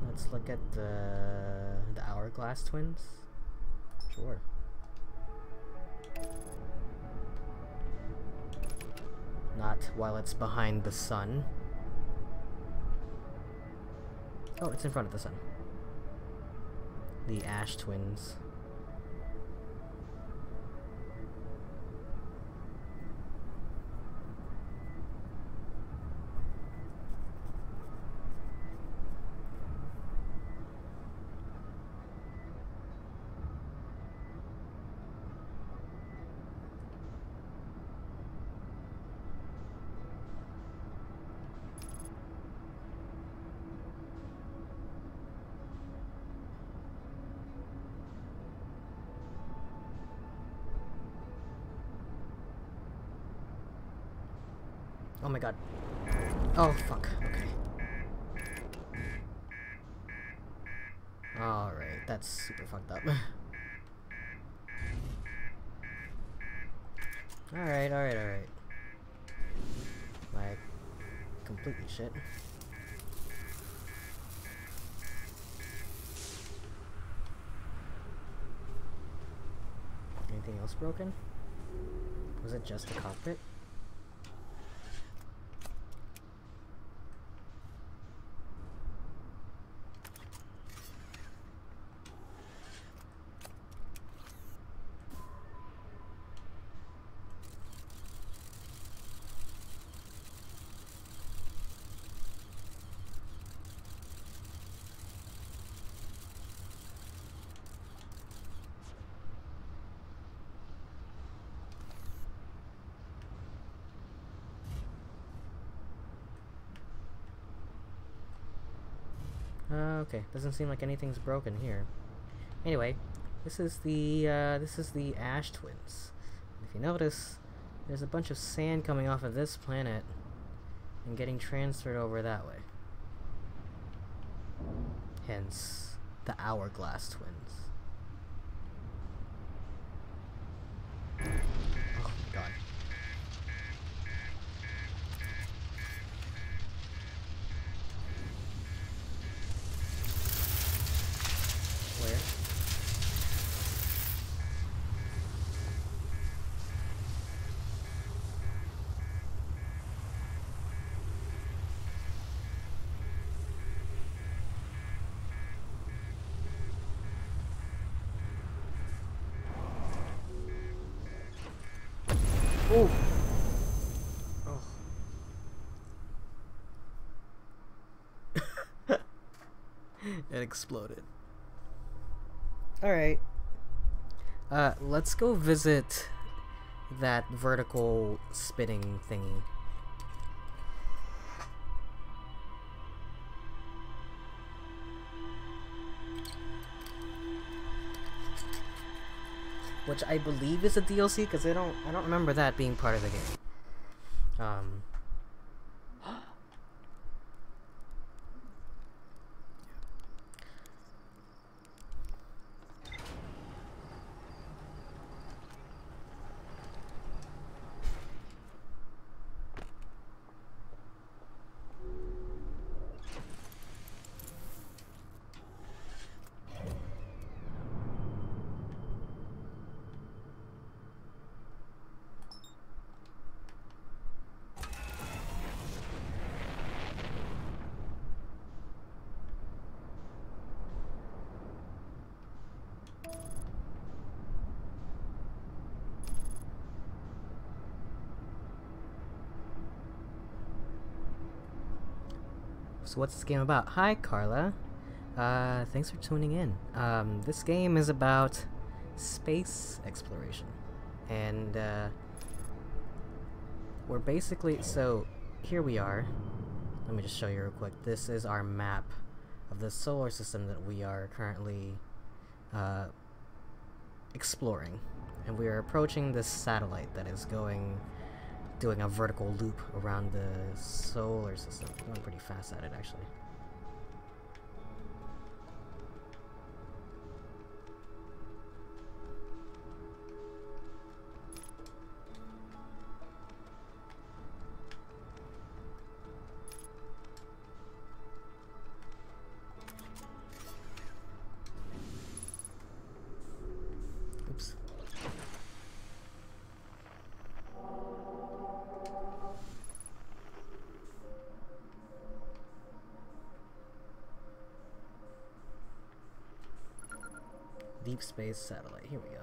Let's look at the Hourglass Twins. Sure. Not while it's behind the sun. Oh, it's in front of the sun. The Ash Twins. Oh my god. Oh, fuck. Okay. Alright, that's super fucked up. Alright. Like, completely shit. anything else broken? Was it just the cockpit? Okay, doesn't seem like anything's broken here. Anyway, this is the Ash Twins. If you notice, there's a bunch of sand coming off of this planet and getting transferred over that way. Hence, the Hourglass Twins. Oh my god. Where? Oh! Oh. It exploded. Alright. Let's go visit that vertical spinning thingy. Which I believe is a DLC, because I don't remember that being part of the game. So what's this game about? Hi, Carla. Thanks for tuning in. This game is about space exploration. And, we're basically... So, here we are. Let me just show you real quick. This is our map of the solar system that we are currently, exploring. And we are approaching this satellite that is doing a vertical loop around the solar system. I'm going pretty fast at it, actually. Oops. Deep space satellite. Here we go.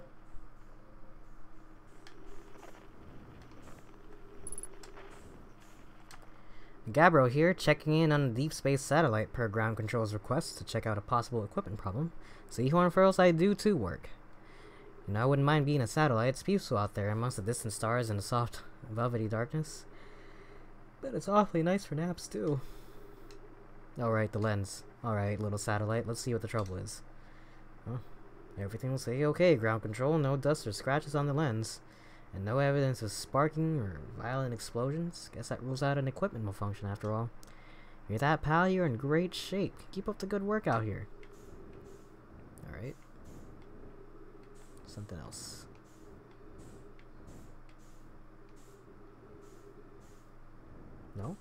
Gabbro here, checking in on a deep space satellite per ground control's request to check out a possible equipment problem. See, Horn Furls, I do too work. You know, I wouldn't mind being a satellite. It's peaceful out there amongst the distant stars and the soft, velvety darkness. But it's awfully nice for naps too. Alright, the lens. Alright, little satellite, let's see what the trouble is. Huh? Everything will say okay, ground control, no dust or scratches on the lens. And no evidence of sparking or violent explosions. Guess that rules out an equipment malfunction after all. Hear that, pal? You're in great shape. Keep up the good work out here. Alright. Something else. No?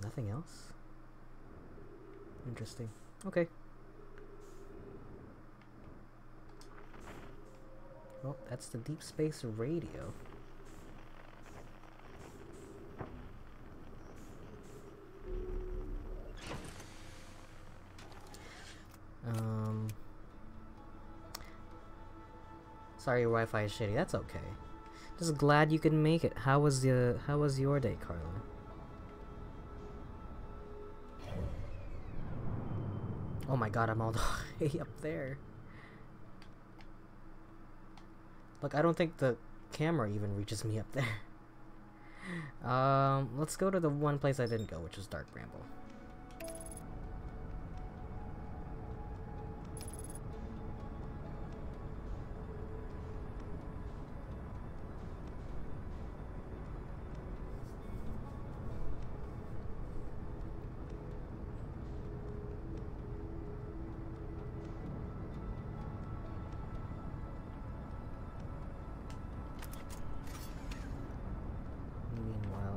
Nothing else? Interesting. Okay. Oh, that's the Deep Space Radio. Sorry your Wi-Fi is shitty. That's okay. Just glad you could make it. How was your day, Carla? Oh my god, I'm all the way up there. Look, I don't think the camera even reaches me up there. Let's go to the one place I didn't go, which was Dark Bramble.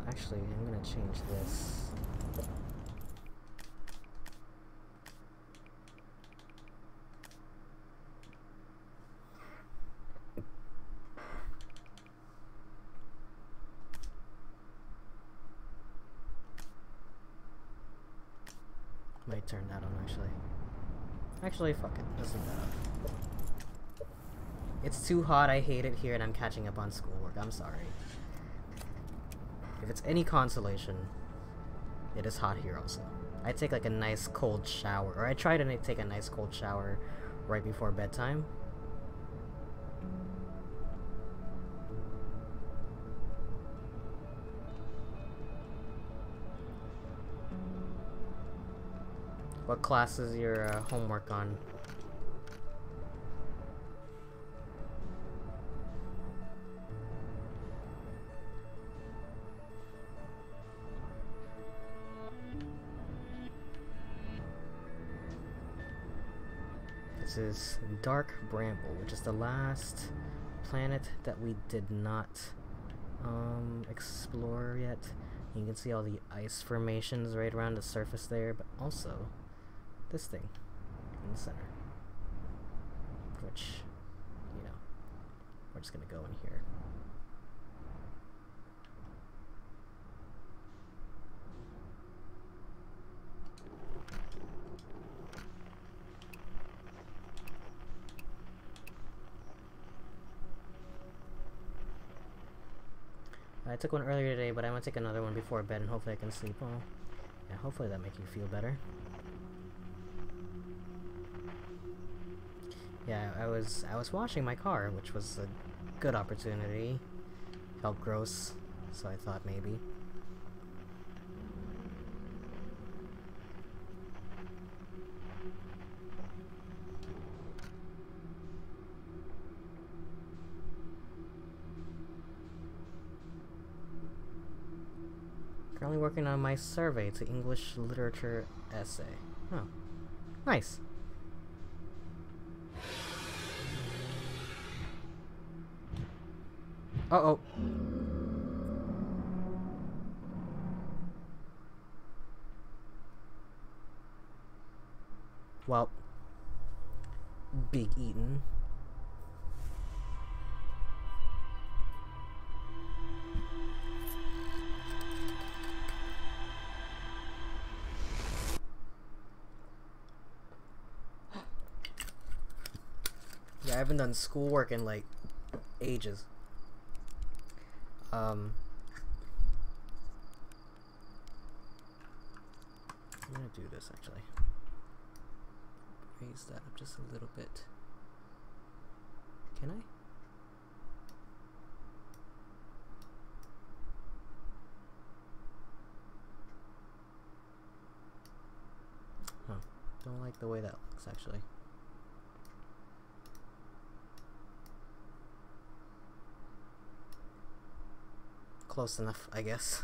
Actually, I'm gonna change this. Might turn that on, actually. Actually, fuck it. Let's leave that up. It's too hot, I hate it here, and I'm catching up on schoolwork. I'm sorry. If it's any consolation, it is hot here also. I take like a nice cold shower, or I try to take a nice cold shower right before bedtime. What class is your homework on? This is Dark Bramble, which is the last planet that we did not explore yet. You can see all the ice formations right around the surface there, but also this thing in the center, which, you know, we're just gonna go in here. I took one earlier today, but I'm gonna take another one before bed, and hopefully I can sleep well. Yeah, hopefully that makes you feel better. Yeah, I was washing my car, which was a good opportunity. Felt gross, so I thought maybe. Currently working on my survey to English literature essay. Oh, nice. Uh-oh. Well, Big Eaten. Yeah, I haven't done schoolwork in like ages. I'm gonna do this actually. Raise that up just a little bit. Can I? Huh. Don't like the way that looks actually. Close enough, I guess.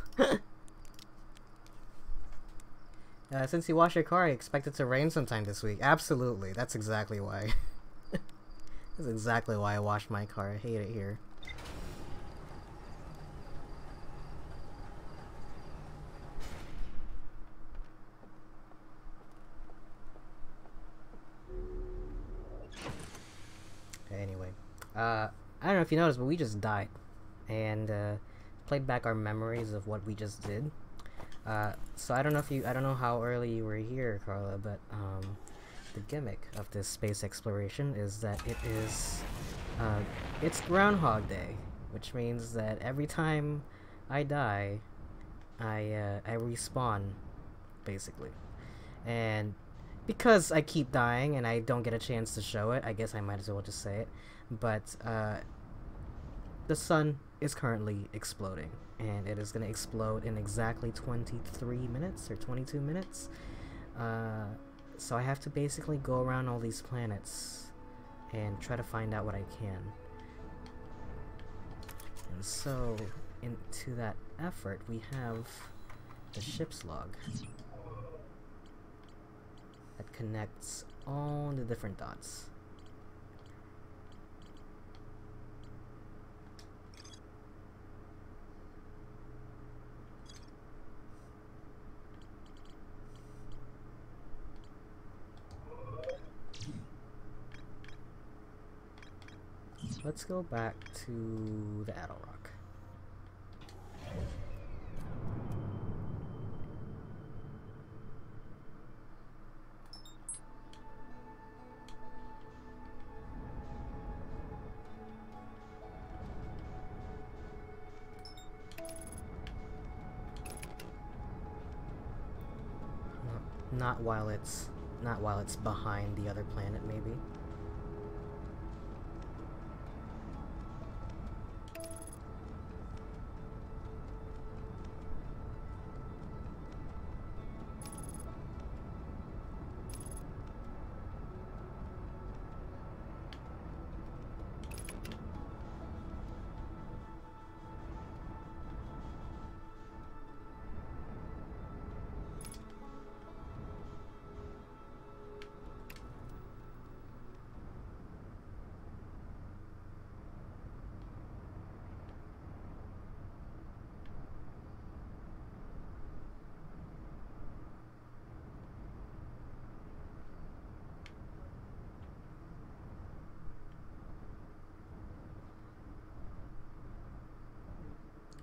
Since you wash your car, I expect it to rain sometime this week. Absolutely, that's exactly why. That's exactly why I wash my car. I hate it here. Anyway, I don't know if you noticed, but we just died. And, played back our memories of what we just did. So I don't know how early you were here, Carla, but, the gimmick of this space exploration is that it's Groundhog Day, which means that every time I die, I respawn, basically. And because I keep dying and I don't get a chance to show it, I guess I might as well just say it, but, the sun is currently exploding, and it is going to explode in exactly 23 minutes, or 22 minutes, so I have to basically go around all these planets and try to find out what I can. And so, into that effort, we have the ship's log that connects all the different dots. Let's go back to the Attlerock. Not while it's behind the other planet, maybe.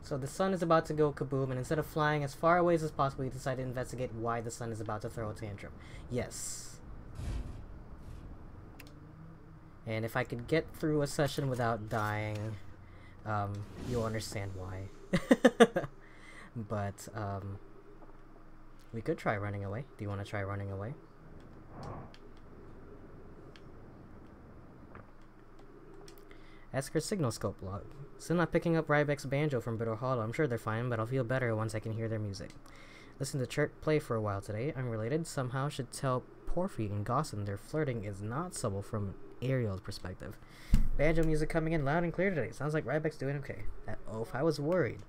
So the sun is about to go kaboom, and instead of flying as far away as possible, you decide to investigate why the sun is about to throw a tantrum. Yes. And if I could get through a session without dying, you'll understand why. But, we could try running away. Do you want to try running away? Esker's signal scope log. Still not picking up Rybek's banjo from Bitter Hollow. I'm sure they're fine, but I'll feel better once I can hear their music. Listen to Chert play for a while today. Unrelated, somehow should tell Porphy and Gosson their flirting is not subtle from Ariel's perspective. Banjo music coming in loud and clear today. Sounds like Rybek's doing okay. Oh, if I was worried.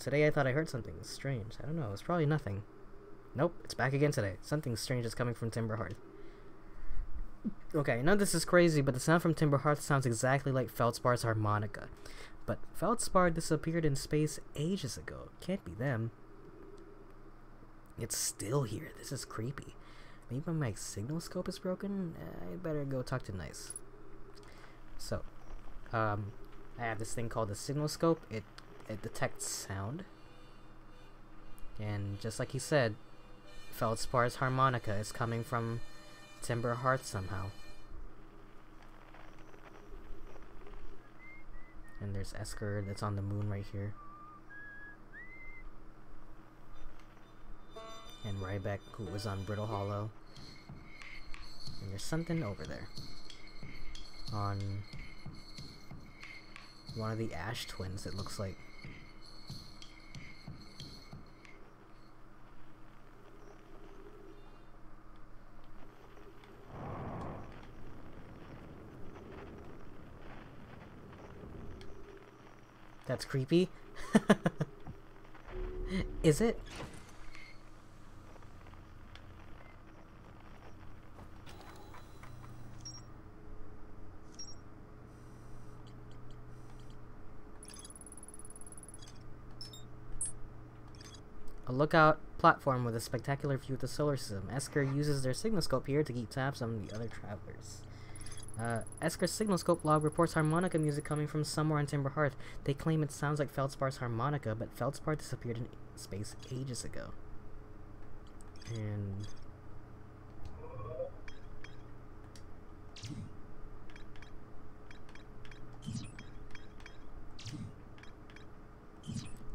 Today I thought I heard something strange. I don't know, it's probably nothing. Nope, it's back again today. Something strange is coming from Timberhearth. Okay, I know this is crazy, but the sound from Timberhearth sounds exactly like Feldspar's harmonica. But Feldspar disappeared in space ages ago. Can't be them. It's still here. This is creepy. Maybe my signal scope is broken? I better go talk to Nice. So, I have this thing called the signal scope. It detects sound. And just like he said, Feldspar's harmonica is coming from Timberhearth somehow. And there's Esker that's on the moon right here. And Rybek, who was on Brittle Hollow. And there's something over there. On one of the Ash Twins, it looks like. That's creepy. Is it? A lookout platform with a spectacular view of the solar system. Esker uses their signal scope here to keep tabs on the other travelers. Esker's signal scope log reports harmonica music coming from somewhere on Timber Hearth. They claim it sounds like Feldspar's harmonica, but Feldspar disappeared in space ages ago. And...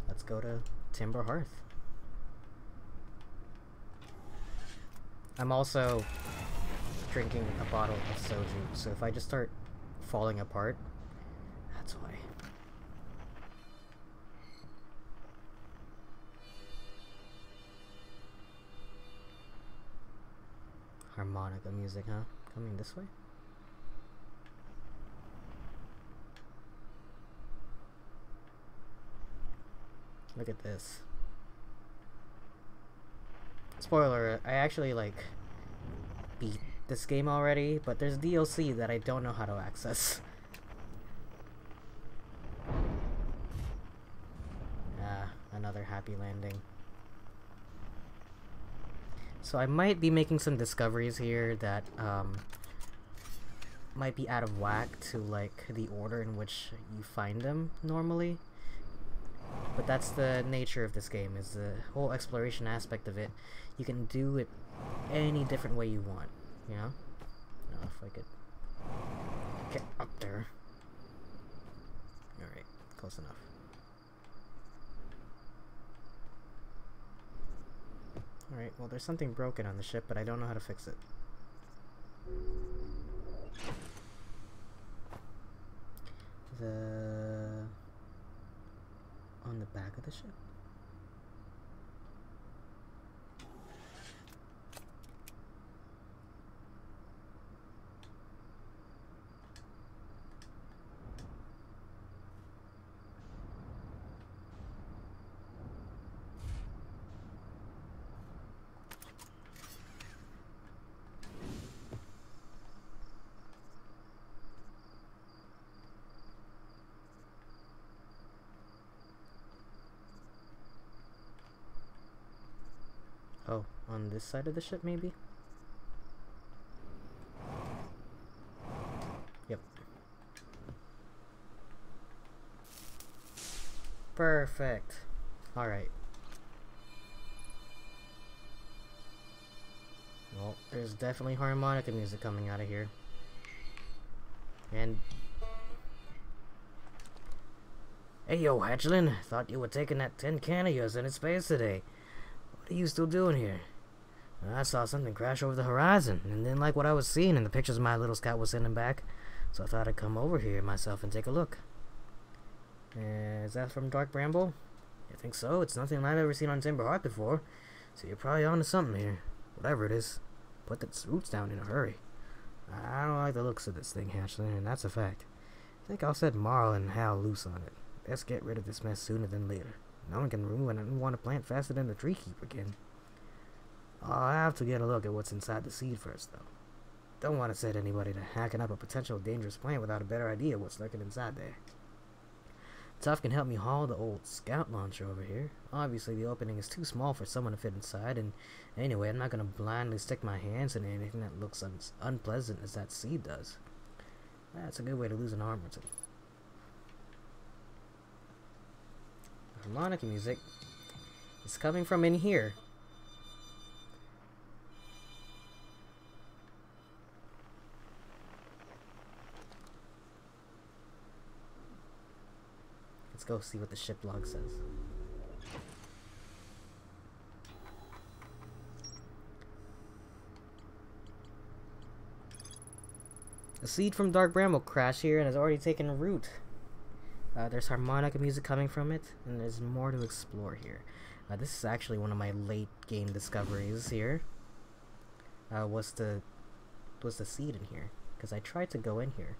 let's go to Timber Hearth. I'm also drinking a bottle of soju, so if I just start falling apart, that's why. Harmonica music, huh? Coming this way? Look at this. Spoiler, I actually, like, beat this game already, but there's DLC that I don't know how to access. Ah, another happy landing. So I might be making some discoveries here that, might be out of whack to, like, the order in which you find them normally. But that's the nature of this game, is the whole exploration aspect of it. You can do it any different way you want, you know? I don't know if I could get up there. Alright, close enough. Alright, well there's something broken on the ship, but I don't know how to fix it. On the back of the ship? Oh, on this side of the ship, maybe? Yep. Perfect. Alright. Well, there's definitely harmonica music coming out of here. And... hey, yo, Hatchling. Thought you were taking that tin can of yours into space today. What are you still doing here? I saw something crash over the horizon, and didn't like what I was seeing in the pictures my little scout was sending back, so I thought I'd come over here myself and take a look. Is that from Dark Bramble? I think so. It's nothing I've ever seen on Timber Hearth before, so you're probably onto something here. Whatever it is, put its roots down in a hurry. I don't like the looks of this thing, Hatchling, and that's a fact. I think I'll set Marl and Hal loose on it. Best get rid of this mess sooner than later. No one can ruin and want to plant faster than the tree keeper can. I'll have to get a look at what's inside the seed first, though. Don't want to set anybody to hacking up a potential dangerous plant without a better idea what's lurking inside there. Tough can help me haul the old scout launcher over here. Obviously, the opening is too small for someone to fit inside, and anyway, I'm not going to blindly stick my hands in anything that looks unpleasant as that seed does. That's a good way to lose an arm or two. Harmonica music is coming from in here. Let's go see what the ship log says. A seed from Dark Bramble crashed here and has already taken root. There's harmonica music coming from it, and there's more to explore here. This is actually one of my late game discoveries here. Was the seed in here? Because I tried to go in here,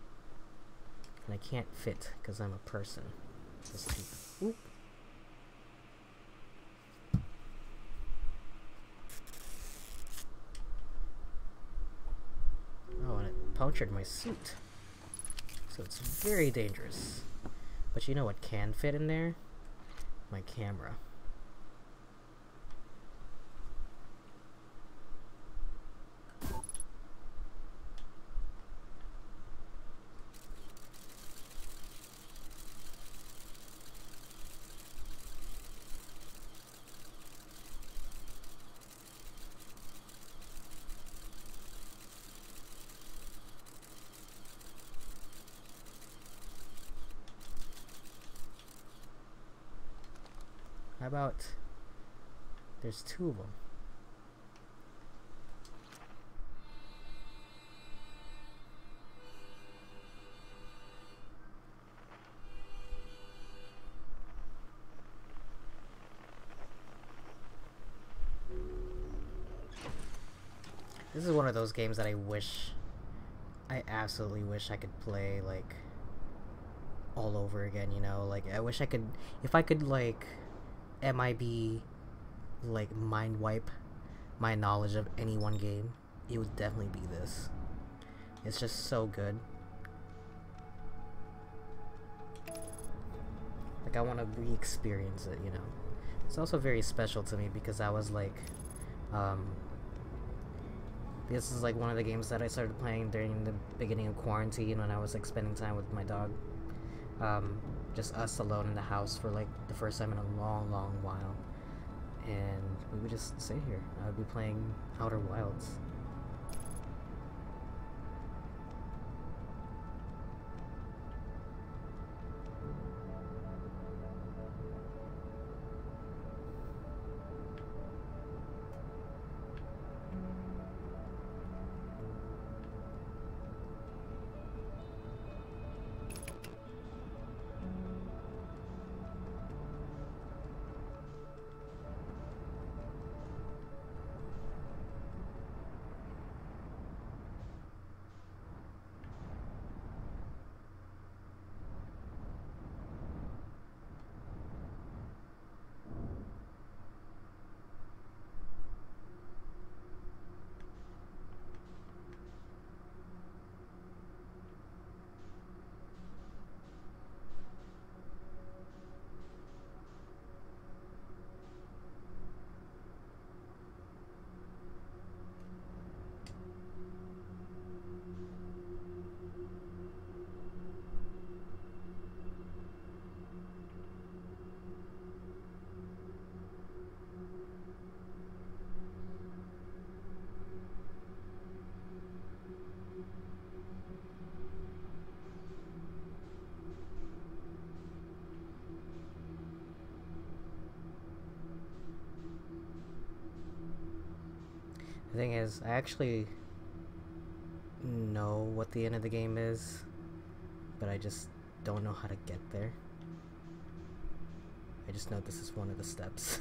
and I can't fit because I'm a person. Oop. Oh, and it punctured my suit, so it's very dangerous. But you know what can fit in there? My camera. How about there's two of them? This is one of those games that I absolutely wish I could play, like, all over again, you know? Like, I wish I could, if I could, like, MIB, like, mind wipe my knowledge of any one game, it would definitely be this. It's just so good. Like, I want to re-experience it, you know? It's also very special to me because I was, like, this is like one of the games that I started playing during the beginning of quarantine when I was like spending time with my dog. Just us alone in the house for like the first time in a long, long while. And we would just sit here. I would be playing Outer Wilds. The thing is, I actually know what the end of the game is, but I just don't know how to get there. I just know this is one of the steps.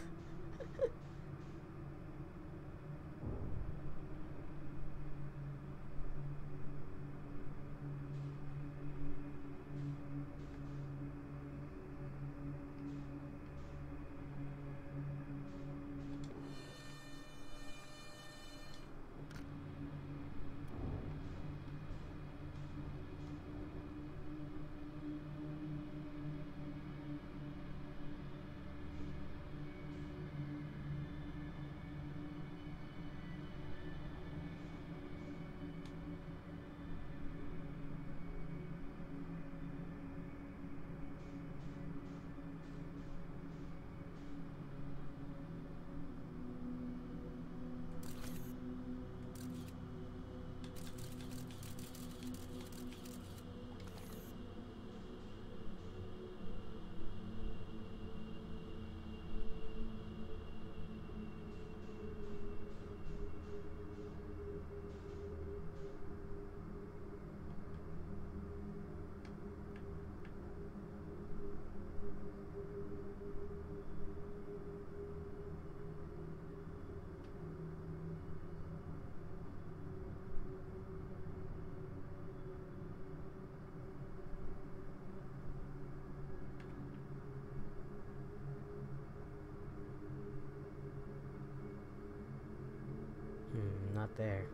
Not there.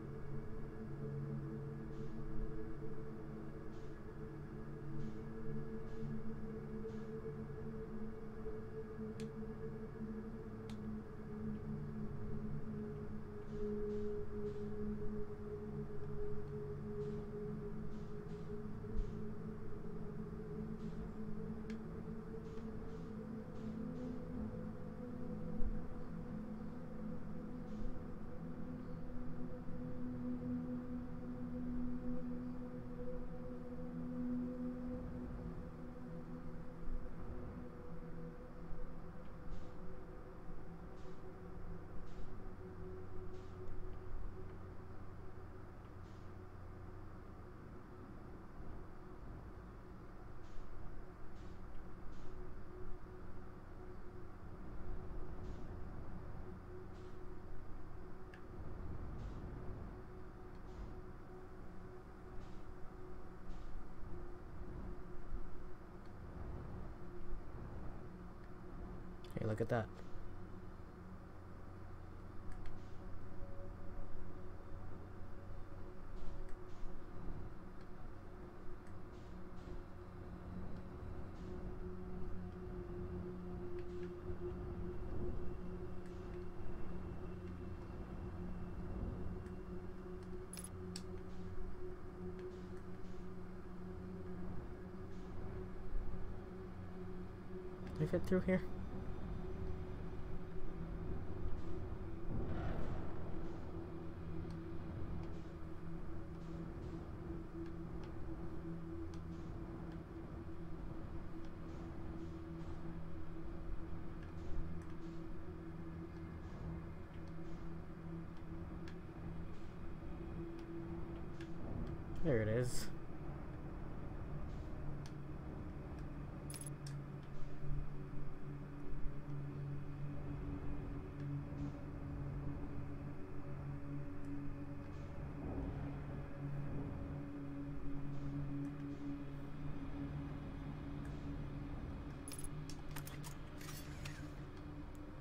Hey, look at that. Can we fit through here? There it is.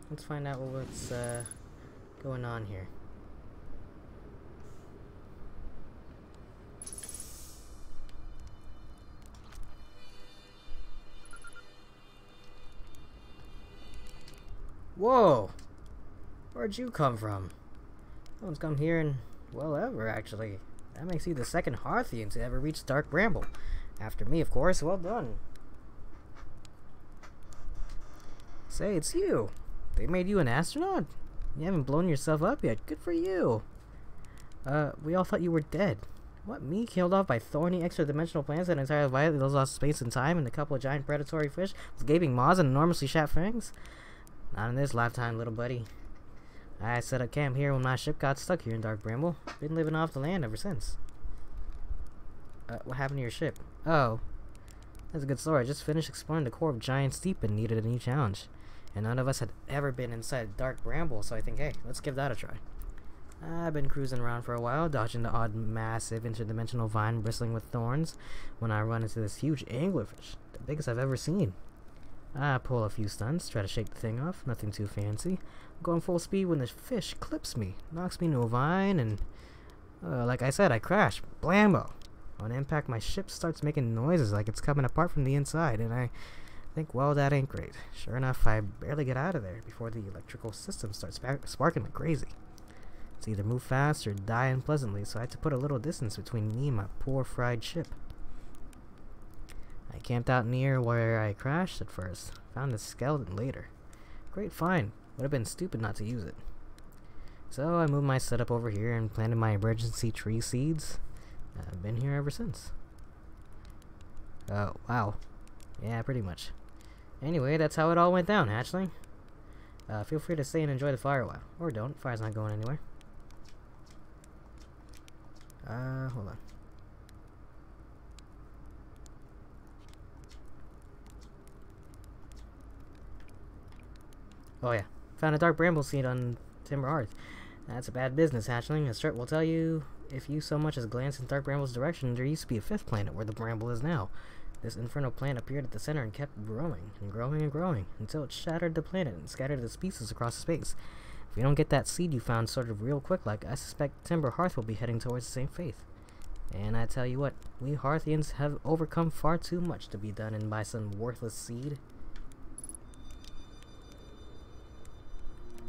Let's find out what's going on here. Whoa! Where'd you come from? No one's come here in, well, ever, actually. That makes you the second Hearthian to ever reach Dark Bramble. After me, of course. Well done. Say, it's you. They made you an astronaut? You haven't blown yourself up yet. Good for you. We all thought you were dead. What, me? Killed off by thorny extra-dimensional planets that entirely violated those lost space and time and a couple of giant predatory fish with gaping maws and enormously sharp fangs? Not in this lifetime, little buddy. I set up camp here when my ship got stuck here in Dark Bramble. Been living off the land ever since. What happened to your ship? Oh, that's a good story. I just finished exploring the core of Giant Steep and needed a new challenge. And none of us had ever been inside Dark Bramble, so I think, hey, let's give that a try. I've been cruising around for a while, dodging the odd massive interdimensional vine bristling with thorns, when I run into this huge anglerfish, the biggest I've ever seen. I pull a few stunts, try to shake the thing off, nothing too fancy. I'm going full speed when the fish clips me, knocks me into a vine, and like I said, I crash. Blammo! On impact, my ship starts making noises like it's coming apart from the inside, and I think, well, that ain't great. Sure enough, I barely get out of there before the electrical system starts sparking like crazy. It's either move fast or die unpleasantly, so I had to put a little distance between me and my poor fried ship. I camped out near where I crashed at first. Found the skeleton later. Great find. Would have been stupid not to use it. So I moved my setup over here and planted my emergency tree seeds. I've been here ever since. Oh, wow. Yeah, pretty much. Anyway, that's how it all went down, Hatchling. Feel free to stay and enjoy the fire a while. Or don't. Fire's not going anywhere. Hold on. Oh yeah, found a dark bramble seed on Timber Hearth. That's a bad business, Hatchling. As Sturt will tell you, if you so much as glance in Dark Bramble's direction, there used to be a fifth planet where the bramble is now. This infernal plant appeared at the center and kept growing, and growing, and growing, until it shattered the planet and scattered its pieces across space. If you don't get that seed you found sorted real quick, like, I suspect Timber Hearth will be heading towards the same fate. And I tell you what, we Hearthians have overcome far too much to be done in by some worthless seed.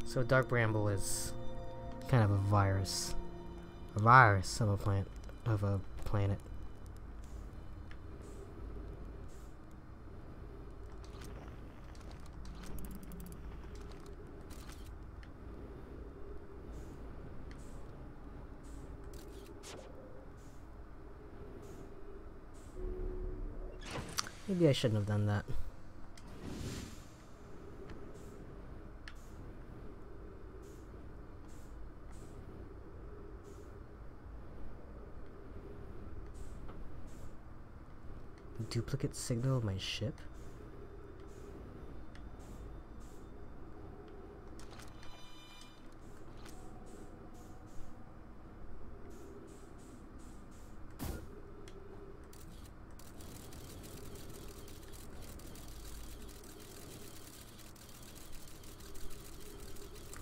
So Dark Bramble is kind of a virus. A virus of a planet. Maybe I shouldn't have done that. Duplicate signal of my ship?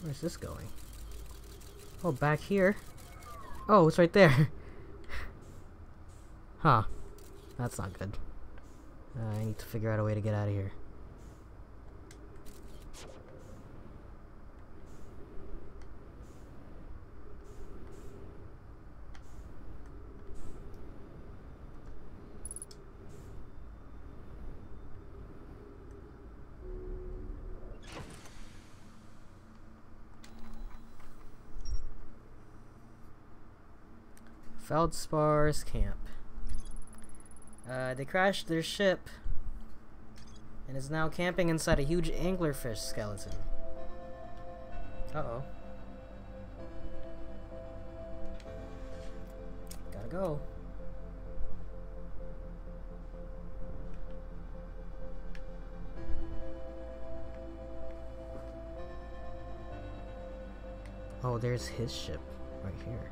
Where's this going? Oh, back here. Oh, it's right there. Huh. That's not good. I need to figure out a way to get out of here. Feldspar's camp. They crashed their ship and is now camping inside a huge anglerfish skeleton. Uh-oh. Gotta go. Oh, there's his ship right here.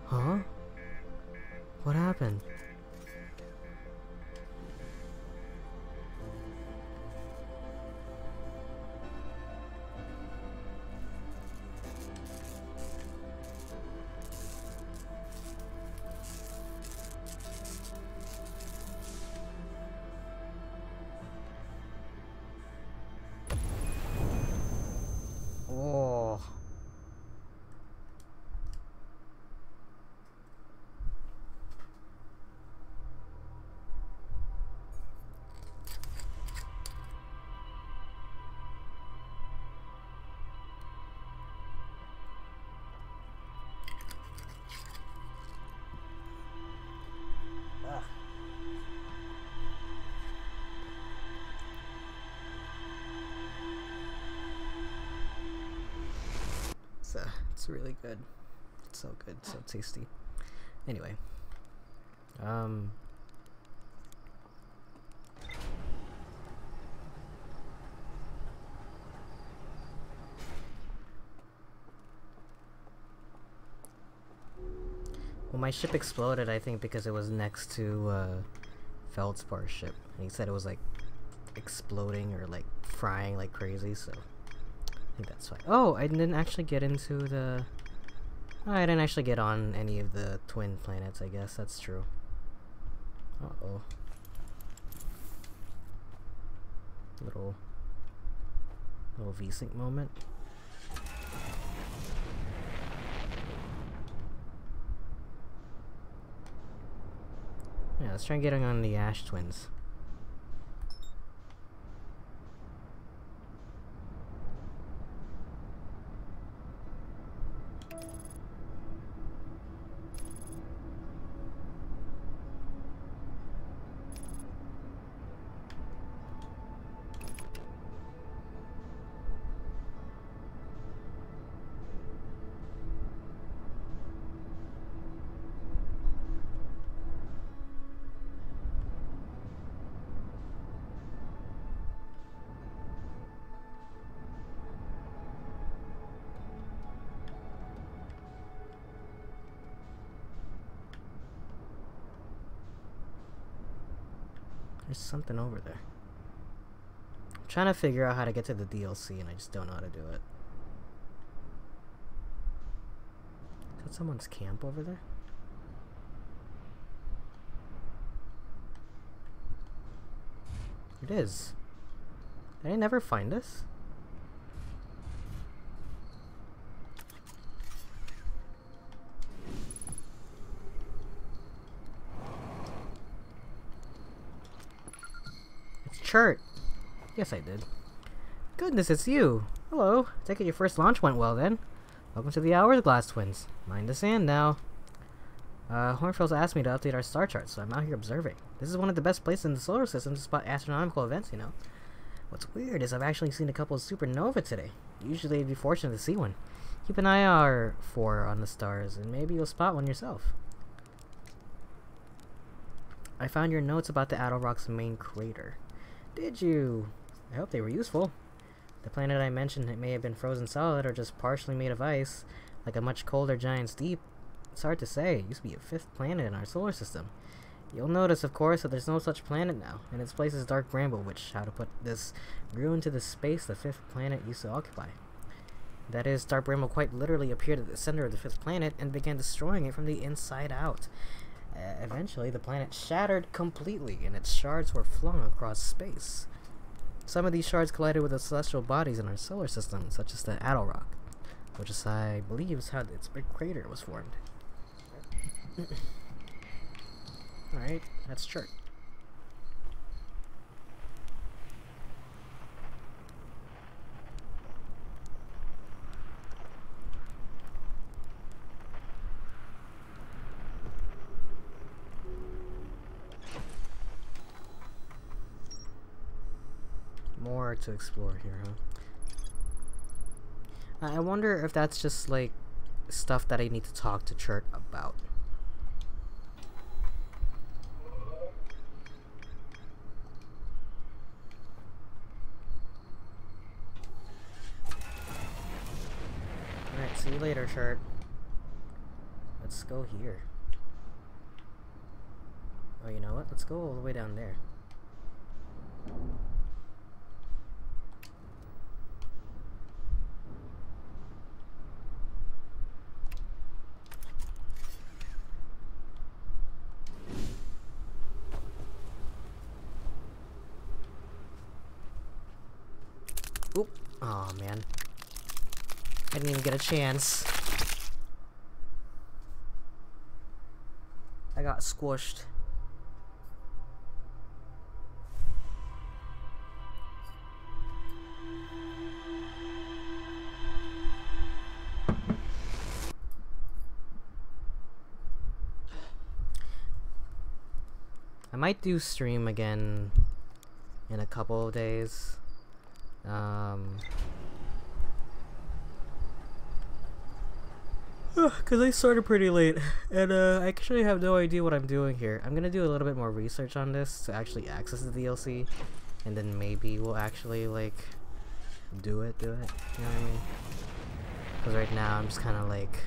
Huh? What happened? Oh. It's really good. It's so good, so tasty. Anyway. Well, my ship exploded, I think, because it was next to, Feldspar's ship. And he said it was, like, exploding or, like, frying like crazy, so I think that's fine. Oh, I didn't actually get into the... Oh, I didn't actually get on any of the twin planets, I guess. That's true. Uh-oh. Little V-Sync moment. Yeah, let's try getting on the Ash Twins. There's something over there. I'm trying to figure out how to get to the DLC and I just don't know how to do it. Is that someone's camp over there? It is. Did I never find this? Chert. Yes, I did. Goodness, it's you. Hello. Take it your first launch went well then. Welcome to the Hourglass Twins. Mind the sand now. Hornfels asked me to update our star chart, so I'm out here observing. This is one of the best places in the solar system to spot astronomical events, you know. What's weird is I've actually seen a couple of supernova today. Usually I'd be fortunate to see one. Keep an eye out for on the stars, and maybe you'll spot one yourself. I found your notes about the Attlerock's main crater. Did you? I hope they were useful. The planet I mentioned, it may have been frozen solid or just partially made of ice, like a much colder giant's deep. It's hard to say. It used to be a 5th planet in our solar system. You'll notice, of course, that there's no such planet now, and its place is Dark Bramble, which, how to put this, grew into the space the 5th planet used to occupy. That is, Dark Bramble quite literally appeared at the center of the 5th planet and began destroying it from the inside out. Eventually, the planet shattered completely, and its shards were flung across space. Some of these shards collided with the celestial bodies in our solar system, such as the Adel Rock, which is, I believe, is how its big crater was formed. Alright, that's chart. More to explore here, huh? I wonder if that's just, like, stuff that I need to talk to Chert about. Alright, see you later, Chert. Let's go here. Oh, you know what? Let's go all the way down there. Oop. Aw, man. I didn't even get a chance. I got squished. I might do stream again in a couple of days. Cause I started pretty late, and I actually have no idea what I'm doing here. I'm gonna do a little bit more research on this to actually access the DLC, and then maybe we'll actually, like, do it, you know what I mean? Cause right now I'm just kinda, like,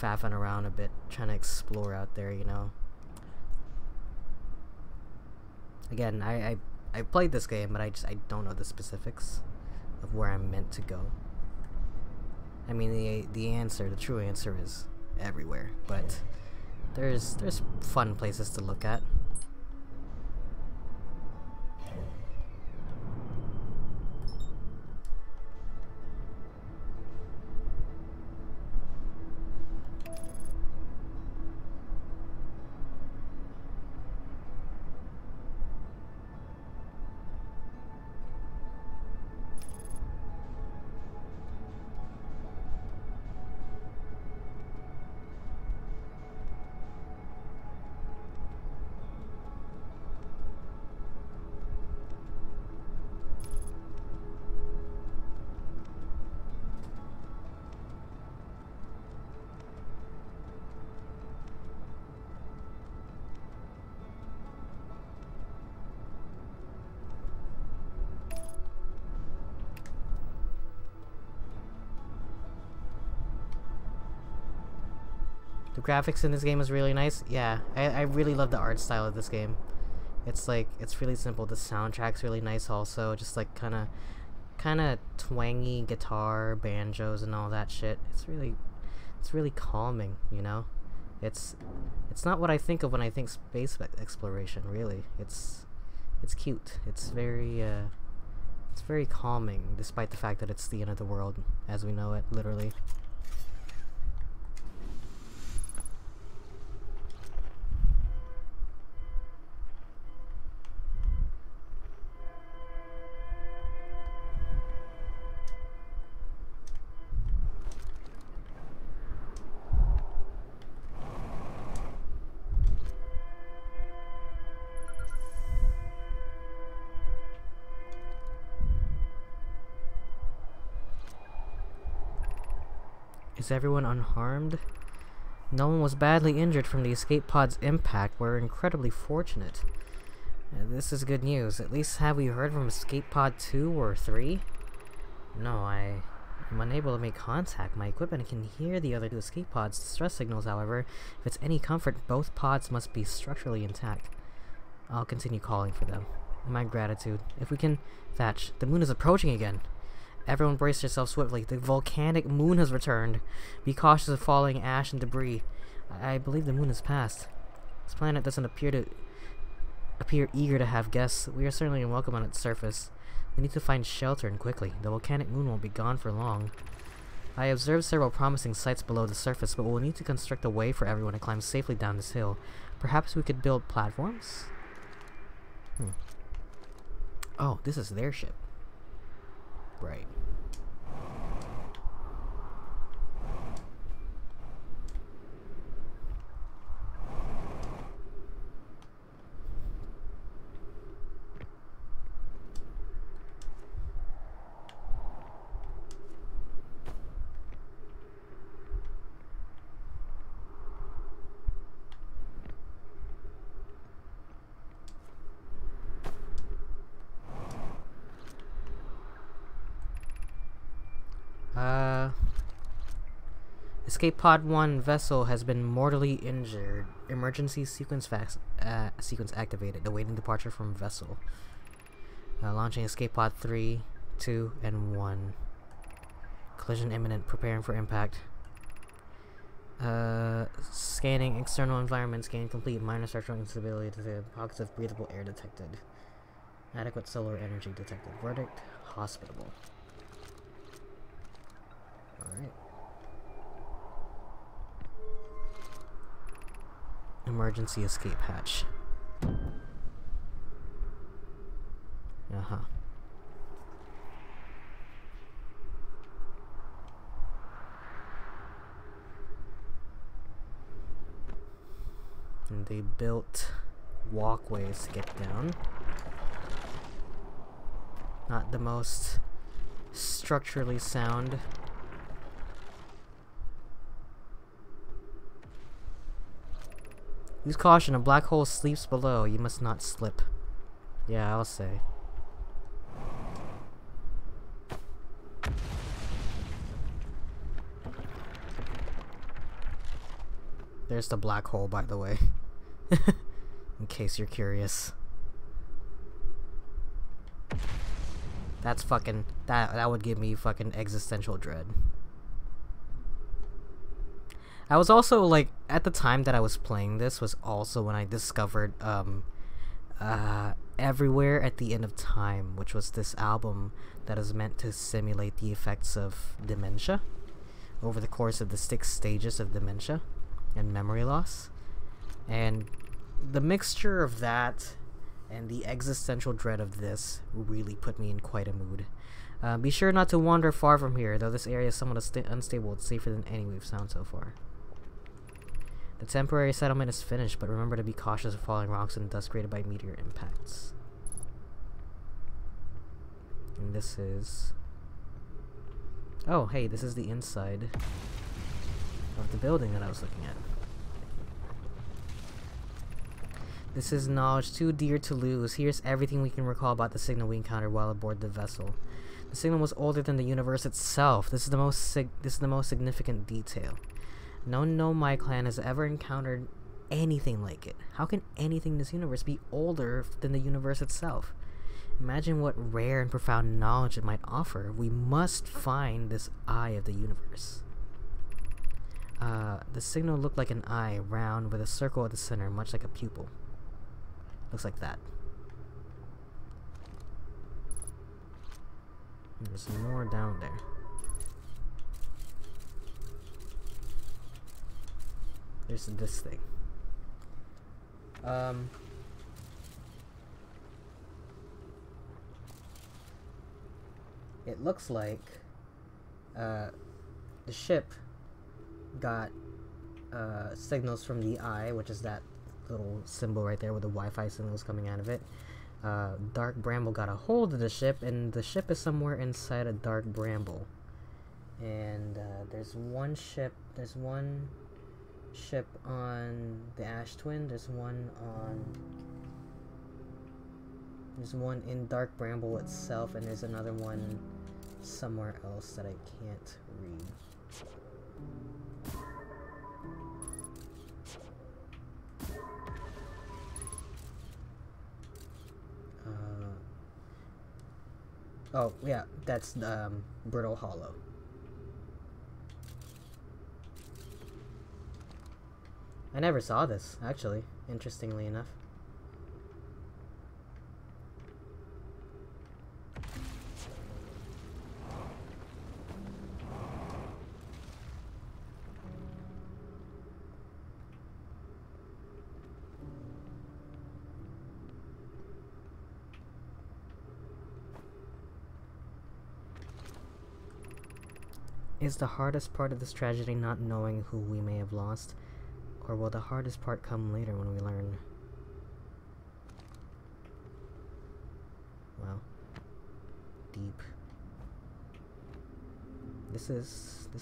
faffing around a bit, trying to explore out there, you know? Again, I played this game, but I don't know the specifics of where I'm meant to go. I mean, the true answer is everywhere, but there's fun places to look at. The graphics in this game is really nice. Yeah, I really love the art style of this game. It's like, it's really simple. The soundtrack's really nice also. Just like kind of twangy guitar, banjos, and all that shit. It's really calming, you know? It's not what I think of when I think space exploration, really. It's cute. It's very calming, despite the fact that it's the end of the world as we know it, literally. Is everyone unharmed? No one was badly injured from the escape pod's impact. We're incredibly fortunate. This is good news. At least have we heard from Escape Pod 2 or 3? No, I'm unable to make contact. My equipment can hear the other two escape pods' distress signals, however. If it's any comfort, both pods must be structurally intact. I'll continue calling for them. My gratitude. If we can... Thatch, the moon is approaching again. Everyone brace yourself swiftly. The volcanic moon has returned. Be cautious of falling ash and debris. I believe the moon has passed. This planet doesn't appear eager to have guests. We are certainly welcome on its surface. We need to find shelter and quickly. The volcanic moon won't be gone for long. I observed several promising sites below the surface, but we'll need to construct a way for everyone to climb safely down this hill. Perhaps we could build platforms? Oh, this is their ship. Right. Escape Pod 1 vessel has been mortally injured. Emergency sequence activated. Awaiting departure from vessel. Launching Escape Pod 3, 2, and 1. Collision imminent. Preparing for impact. Scanning external environment. Scan complete. Minor structural instability detected. Pockets of breathable air detected. Adequate solar energy detected. Verdict. Hospitable. Alright. Emergency escape hatch. And they built walkways to get down. Not the most structurally sound. Use caution, a black hole sleeps below. You must not slip. Yeah, I'll say. There's the black hole, by the way. In case you're curious. That's fucking... That would give me fucking existential dread. I was also, like, at the time that I was playing this was also when I discovered, Everywhere at the End of Time, which was this album that is meant to simulate the effects of dementia over the course of the 6 stages of dementia and memory loss. And the mixture of that and the existential dread of this really put me in quite a mood. Be sure not to wander far from here, though this area is somewhat unstable. It's safer than any we've found so far. The temporary settlement is finished, but remember to be cautious of falling rocks and dust created by meteor impacts. And this is... Oh, hey, this is the inside of the building that I was looking at. This is knowledge too dear to lose. Here's everything we can recall about the signal we encountered while aboard the vessel. The signal was older than the universe itself. This is the most significant detail. No Nomai clan has ever encountered anything like it. How can anything in this universe be older than the universe itself? Imagine what rare and profound knowledge it might offer. We must find this eye of the universe. The signal looked like an eye, round, with a circle at the center, much like a pupil. Looks like that. There's more down there. There's this thing. It looks like the ship got signals from the eye, which is that little symbol right there with the Wi-Fi signals coming out of it. Dark Bramble got a hold of the ship, and the ship is somewhere inside a Dark Bramble. And there's one ship on the Ash Twin, there's one on There's one in Dark Bramble itself, and there's another one somewhere else that I can't read. Oh, yeah, that's the Brittle Hollow. I never saw this, actually, interestingly enough. Is the hardest part of this tragedy not knowing who we may have lost? Or will the hardest part come later when we learn? Wow. Deep. This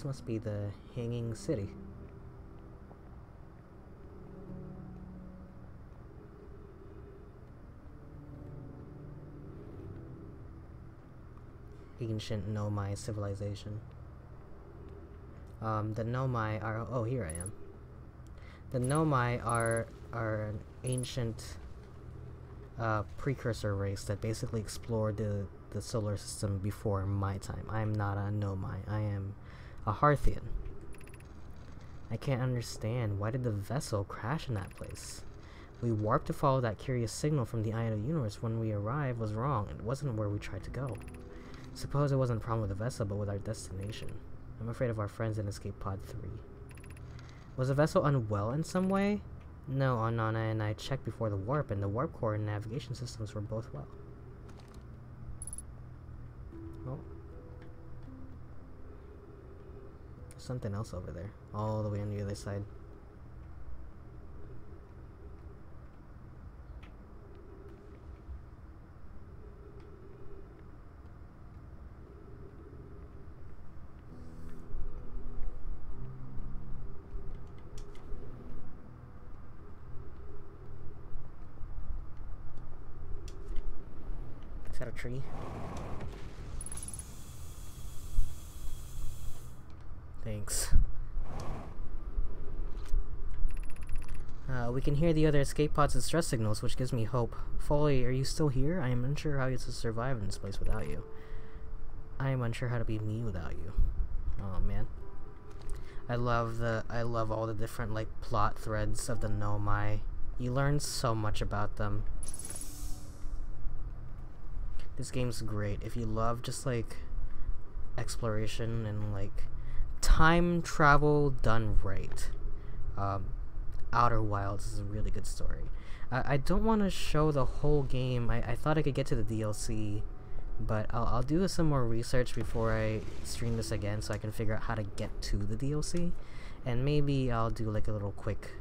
must be the Hanging City. Ancient Nomai civilization. The Nomai are... Oh, here I am. The Nomai are an ancient precursor race that basically explored the solar system before my time. I am not a Nomai. I am a Hearthian. I can't understand. Why did the vessel crash in that place? We warped to follow that curious signal from the Eye of the Universe. When we arrived was wrong. It wasn't where we tried to go. Suppose it wasn't a problem with the vessel, but with our destination. I'm afraid of our friends in Escape Pod 3. Was the vessel unwell in some way? No, Anana and I checked before the warp, and the warp core and navigation systems were both well. Oh. There's something else over there, all the way on the other side. Is that a tree? Thanks. We can hear the other escape pods' distress signals, which gives me hope. Foley, are you still here? I am unsure how to survive in this place without you. I am unsure how to be me without you. Oh man. I love all the different like plot threads of the Nomai. You learn so much about them. This game's great. If you love just like exploration and like time travel done right, Outer Wilds is a really good story. I don't want to show the whole game. I thought I could get to the DLC, but I'll do some more research before I stream this again so I can figure out how to get to the DLC, and maybe I'll do like a little quick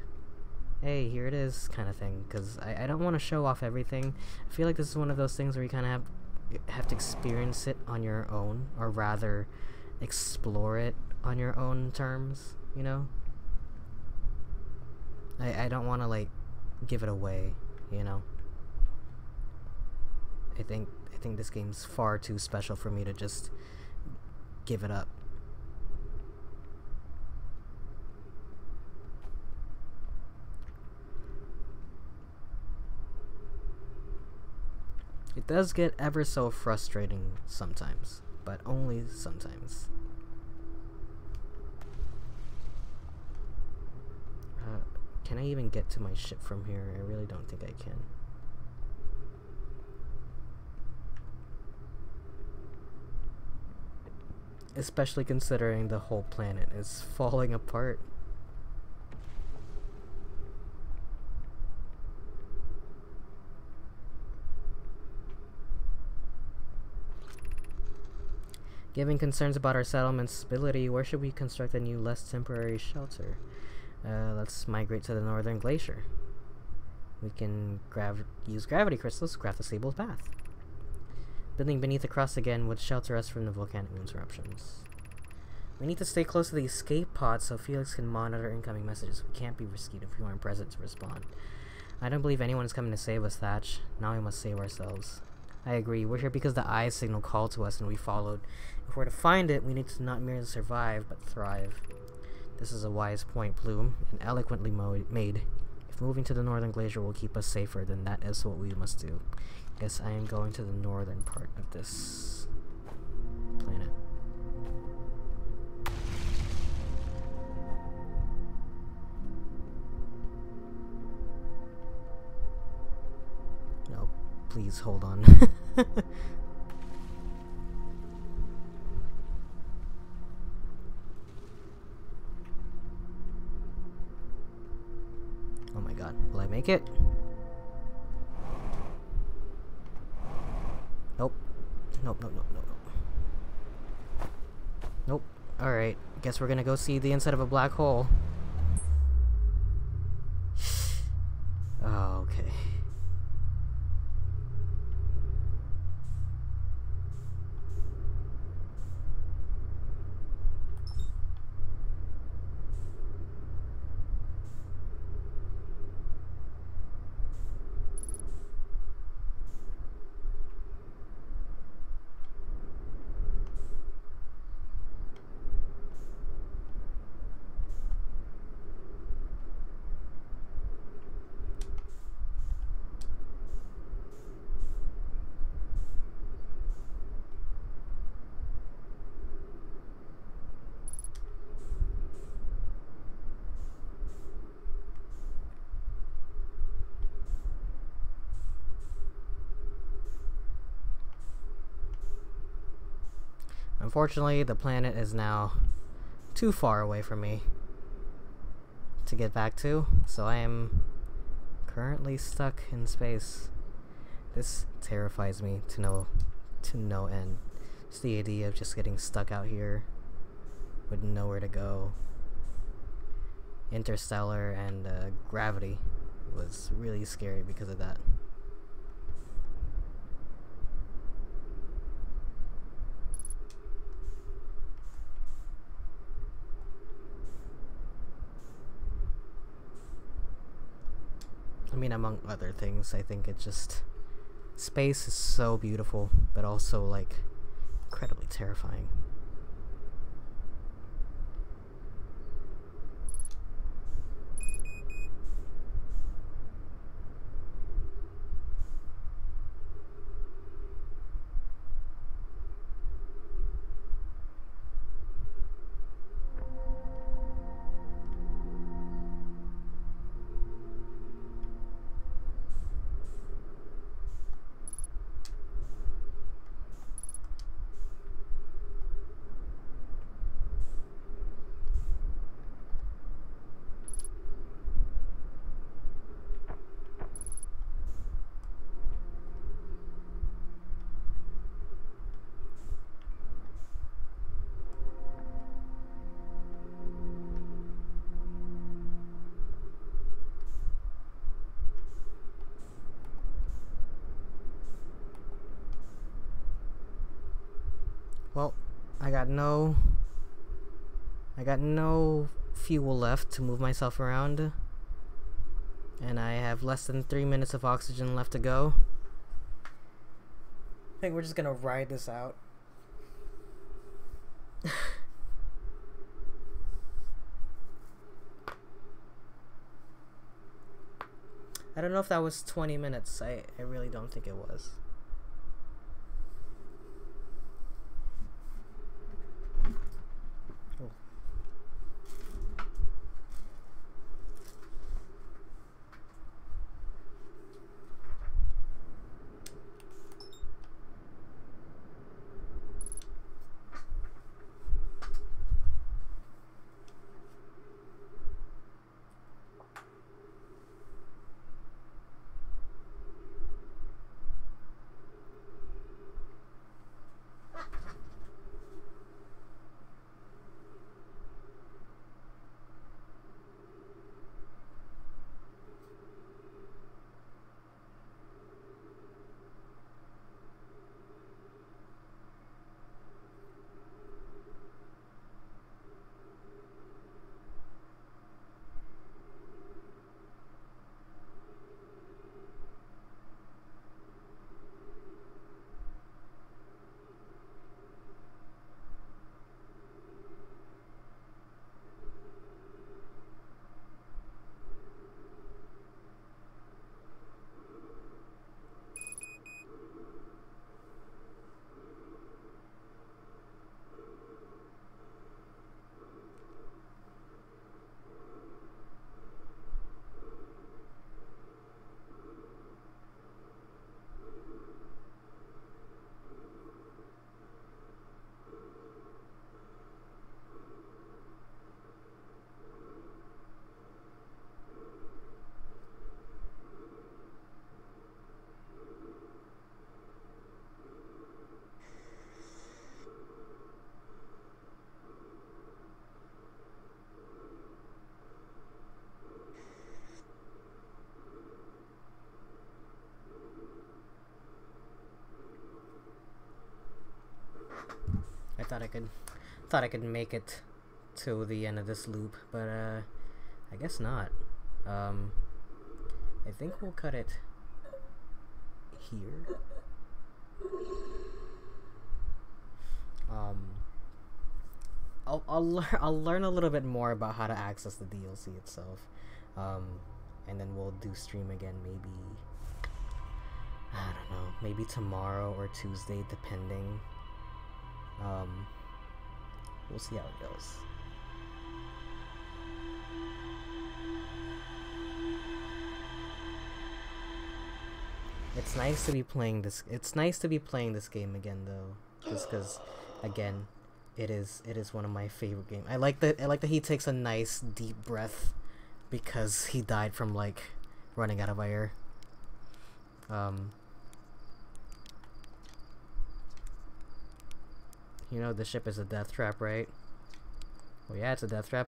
hey, here it is kind of thing, because I don't want to show off everything. I feel like this is one of those things where you kind of have to experience it on your own, or rather explore it on your own terms, you know? I don't want to like give it away, you know? I think this game's far too special for me to just give it up. It does get ever so frustrating sometimes, but only sometimes. Can I even get to my ship from here? I really don't think I can. Especially considering the whole planet is falling apart. Given concerns about our settlement's stability, where should we construct a new, less temporary shelter? Let's migrate to the northern glacier. We can use gravity crystals to craft a stable path. Building beneath the crust again would shelter us from the volcanic eruptions. We need to stay close to the escape pod so Felix can monitor incoming messages. We can't be risky if we aren't present to respond. I don't believe anyone is coming to save us, Thatch. Now we must save ourselves. I agree. We're here because the eye signal called to us and we followed. If we're to find it, we need to not merely survive, but thrive. This is a wise point, Bloom, and eloquently made. If moving to the northern glacier will keep us safer, then that is what we must do. Guess I am going to the northern part of this planet. No, please hold on. Oh my god, will I make it? Nope. Nope, nope, nope, nope, nope. Nope. Alright, guess we're gonna go see the inside of a black hole. Oh, okay. Unfortunately, the planet is now too far away from me to get back to, so I am currently stuck in space. This terrifies me to no end. Just the idea of just getting stuck out here with nowhere to go. Interstellar and Gravity was really scary because of that. I mean, among other things, I think it just... Space is so beautiful, but also, like, incredibly terrifying. Well, I got no fuel left to move myself around, and I have less than 3 minutes of oxygen left to go. I think we're just gonna ride this out. I don't know if that was 20 minutes. I really don't think it was. thought I could make it to the end of this loop, but I guess not. I think we'll cut it here. I'll learn a little bit more about how to access the DLC itself, and then we'll do stream again. Maybe, I don't know, maybe tomorrow or Tuesday, depending. We'll see how it goes. It's nice to be playing this. It's nice to be playing this game again, though, just because, again, it is one of my favorite games. I like that he takes a nice deep breath because he died from like running out of air. You know the ship is a death trap, right? Well, yeah, it's a death trap.